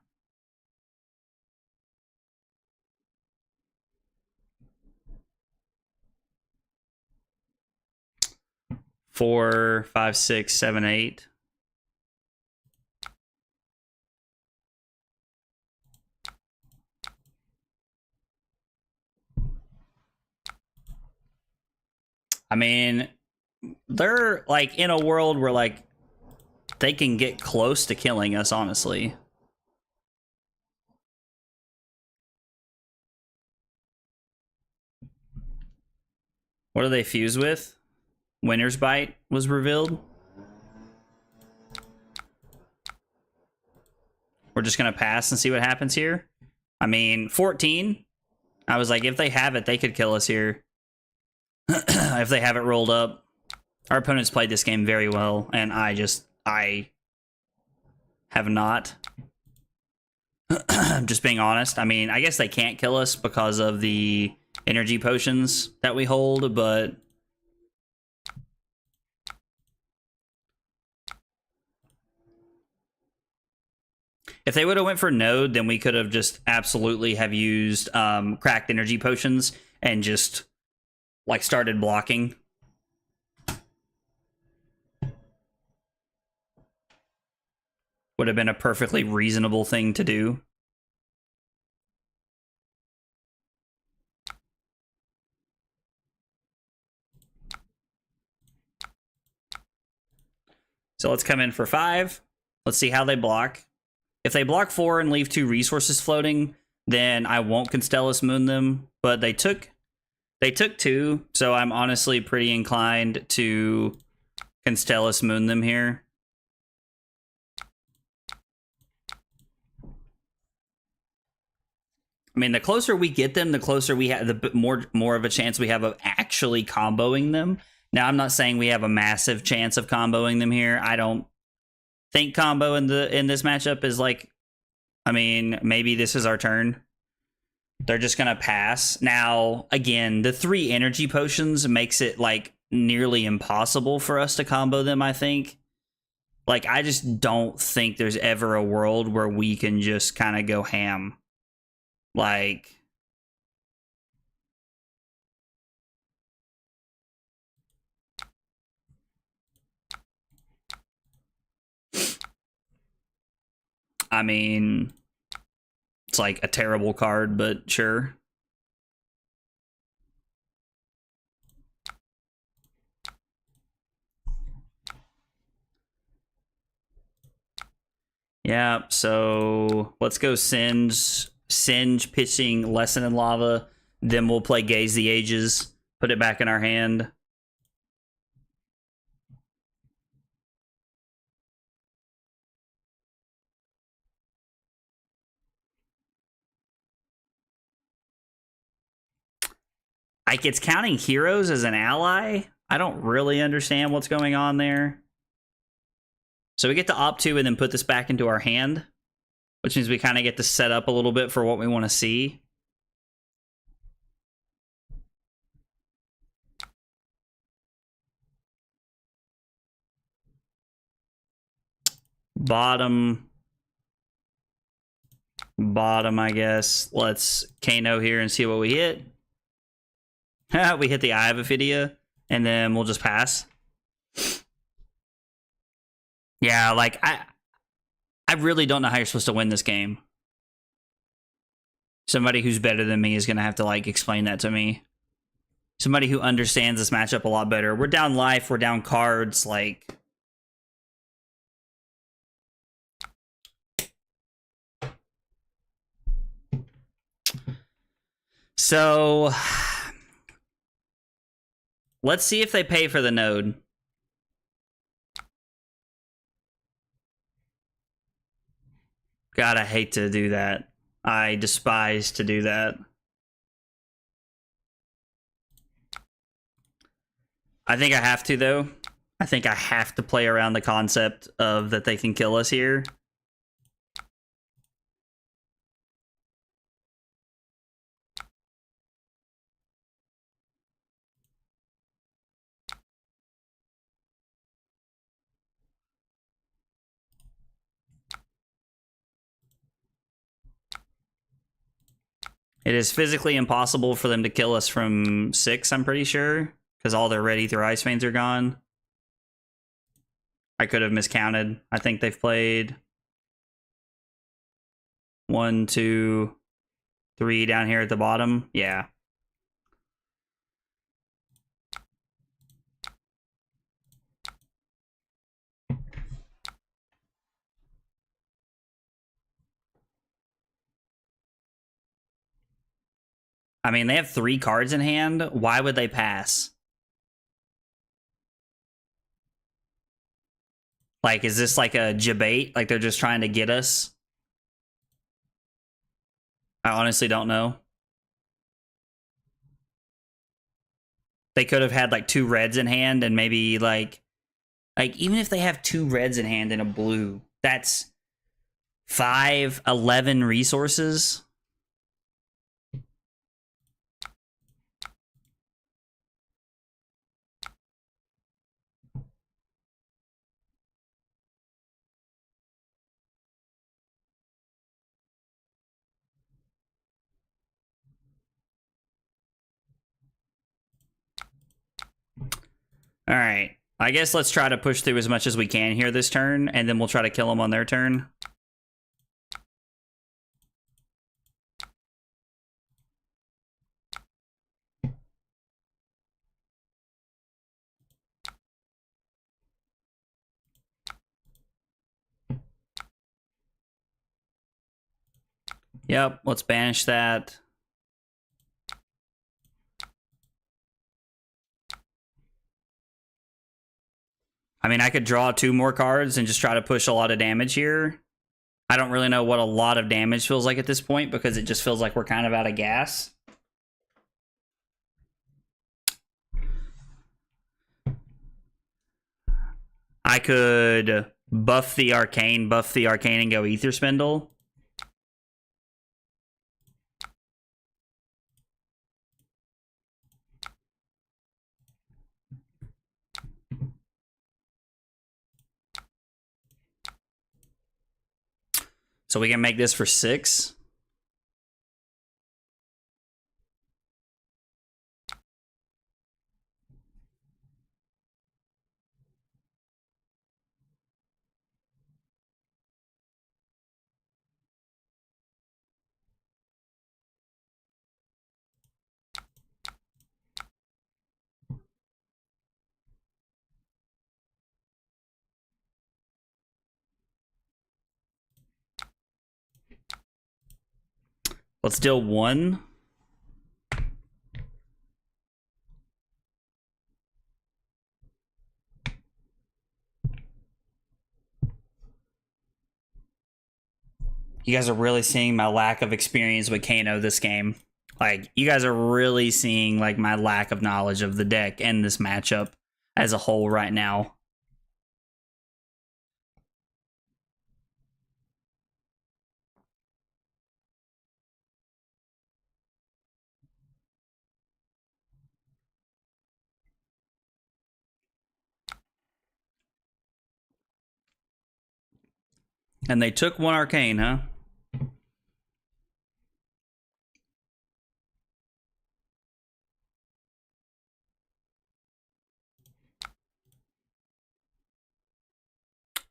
Four, 5, 6, 7, 8. I mean, they're like in a world where like they can get close to killing us, honestly. What do they fuse with? Winter's Bite was revealed. We're just going to pass and see what happens here. I mean, 14. I was like, if they have it, they could kill us here. If they have it rolled up. Our opponents played this game very well, and I have not. Just being honest. I mean, I guess they can't kill us because of the energy potions that we hold, but if they would have went for node, then we could have just absolutely have used cracked energy potions and just like started blocking. Would have been a perfectly reasonable thing to do. So let's come in for 5. Let's see how they block. If they block 4 and leave 2 resources floating, then I won't Constellus Moon them. But they took 2, so I'm honestly pretty inclined to Constellus Moon them here. I mean, the closer we get them, the closer we have, the more of a chance we have of actually comboing them. Now, I'm not saying we have a massive chance of comboing them here. I don't think combo in this matchup is like, I mean, maybe this is our turn. They're just gonna pass. Now, again, the 3 energy potions makes it like nearly impossible for us to combo them, I think. Like, I just don't think there's ever a world where we can just kind of go ham. Like, I mean, it's like a terrible card, but sure. Yeah, so let's go Singe pitching Lesson in Lava. Then we'll play Gaze the Ages. Put it back in our hand. Like, it's counting heroes as an ally. I don't really understand what's going on there. So we get to opt to and then put this back into our hand, which means we kind of get to set up a little bit for what we want to see. Bottom, I guess. Let's Kano here and see what we hit. We hit the Eye of Ophidia, and then we'll just pass. Yeah, like, I really don't know how you're supposed to win this game. Somebody who's better than me is going to have to, like, explain that to me. Somebody who understands this matchup a lot better. We're down life, we're down cards, like... So... let's see if they pay for the node. God, I hate to do that. I despise to do that. I think I have to, though. I think I have to play around the concept of that they can kill us here. It is physically impossible for them to kill us from 6, I'm pretty sure, because all their red Ether Ice Veins are gone. I could have miscounted. I think they've played 1, 2, 3 down here at the bottom. Yeah. I mean, they have 3 cards in hand. Why would they pass? Like, is this like a debate? Like, they're just trying to get us? I honestly don't know. They could have had like 2 reds in hand and maybe like even if they have 2 reds in hand and a blue, that's 11 resources. All right. I guess let's try to push through as much as we can here this turn, and then we'll try to kill them on their turn. Yep, let's banish that. I mean, I could draw 2 more cards and just try to push a lot of damage here. I don't really know what a lot of damage feels like at this point because it just feels like we're kind of out of gas. I could buff the arcane, and go Ether Spindle. So we can make this for 6. Let's deal 1. You guys are really seeing my lack of experience with Kano this game. Like, you guys are really seeing, like, my lack of knowledge of the deck and this matchup as a whole right now. And they took 1 arcane, huh?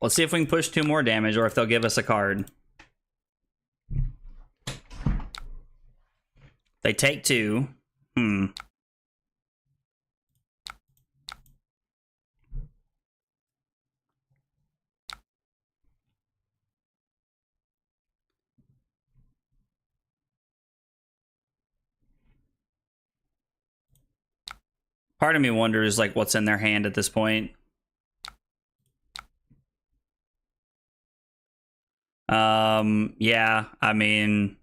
Let's see if we can push 2 more damage or if they'll give us a card. They take 2. Part of me wonders, like, what's in their hand at this point. Yeah, I mean...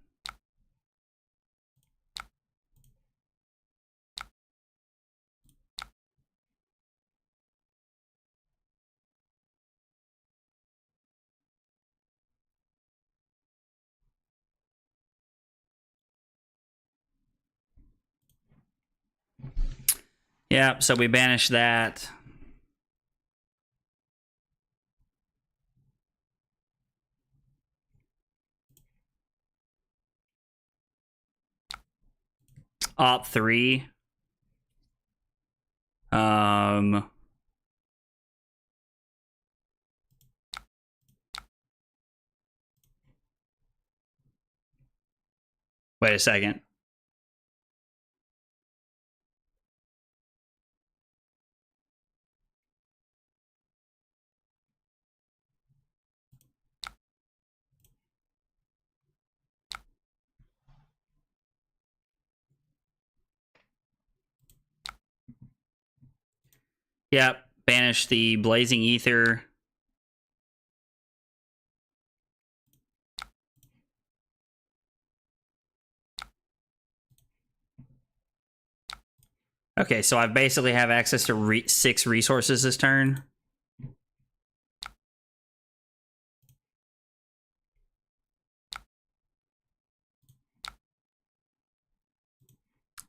Yeah, so we banish that. Op 3. Wait a second. Yep. Banish the Blazing Ether. Okay, so I basically have access to 6 resources this turn.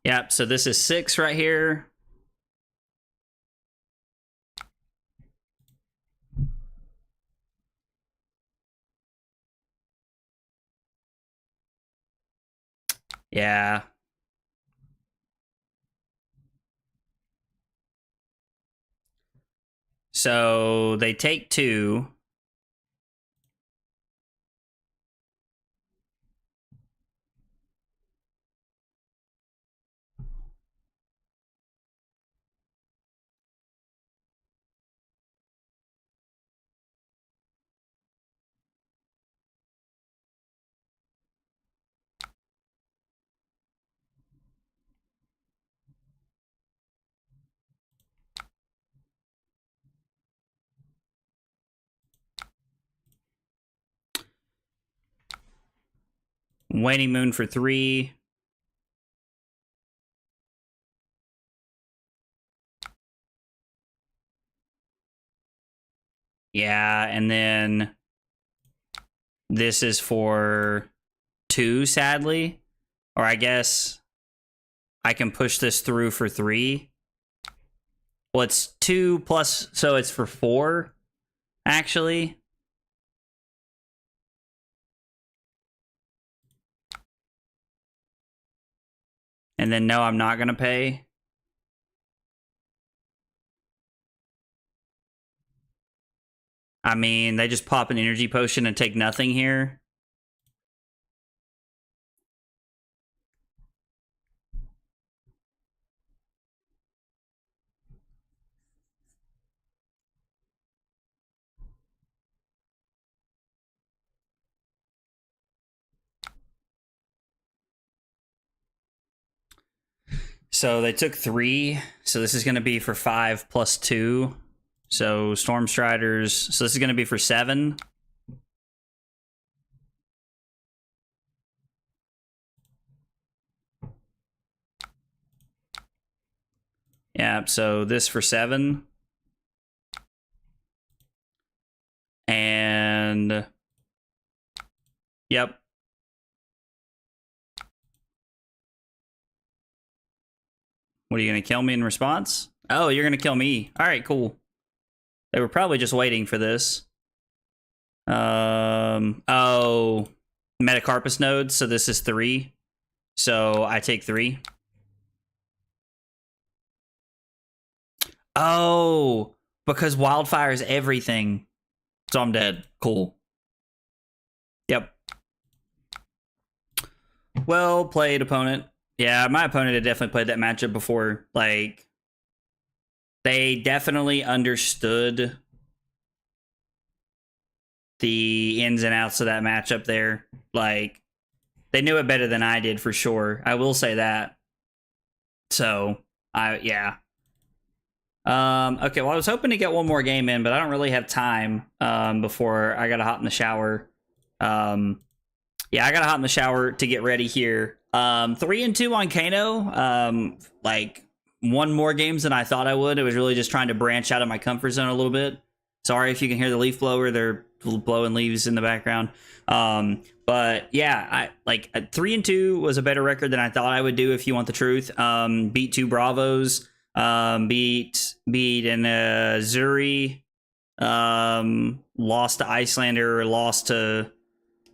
Yep, so this is 6 right here. Yeah. So they take 2. Waning Moon for 3. Yeah, and then this is for 2, sadly. Or I guess I can push this through for 3. Well, it's 2 plus, so it's for 4, actually. And then no, I'm not going to pay. I mean, they just pop an energy potion and take nothing here. So they took 3. So this is going to be for 5 plus 2. So Storm Striders. So this is going to be for 7. Yeah, so this for 7. And yep. What, are you going to kill me in response? Oh, you're going to kill me. All right, cool. They were probably just waiting for this. Oh, Metacarpus nodes. So this is 3. So I take 3. Oh, because wildfire is everything. So I'm dead. Cool. Yep. Well played, opponent. Yeah, my opponent had definitely played that matchup before. Like, they definitely understood the ins and outs of that matchup there. Like, they knew it better than I did for sure. I will say that. So, yeah. Okay, well, I was hoping to get one more game in, but I don't really have time before I gotta hop in the shower. Yeah, I gotta hop in the shower to get ready here. 3-2 on Kano. Like, won more games than I thought I would. It was really just trying to branch out of my comfort zone a little bit. Sorry if you can hear the leaf blower. They're blowing leaves in the background. But yeah, I like 3-2 was a better record than I thought I would do, if you want the truth. Beat 2 Bravos. Beat in Zuri. Lost to Icelander. Lost to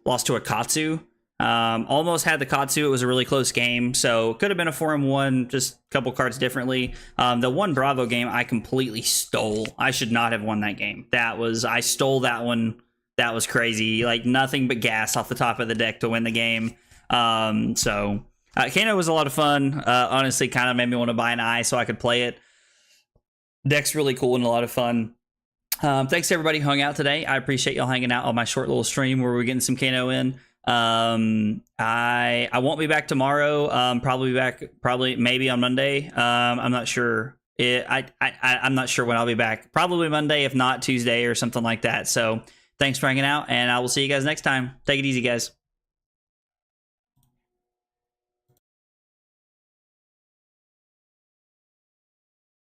Akatsu. Almost had the Katsu. It was a really close game, so could have been a 4-1, just a couple cards differently. The one Bravo game I completely stole. I should not have won that game. I stole that one. That was crazy. Like, nothing but gas off the top of the deck to win the game. So Kano was a lot of fun. Honestly, kind of made me want to buy an eye so I could play it. Deck's really cool and a lot of fun. Thanks to everybody who hung out today. I appreciate y'all hanging out on my short little stream where we're getting some Kano in. I won't be back tomorrow. Probably maybe on Monday. I'm not sure I'm not sure when I'll be back. Probably Monday, if not Tuesday or something like that. So thanks for hanging out, and I will see you guys next time. Take it easy, guys.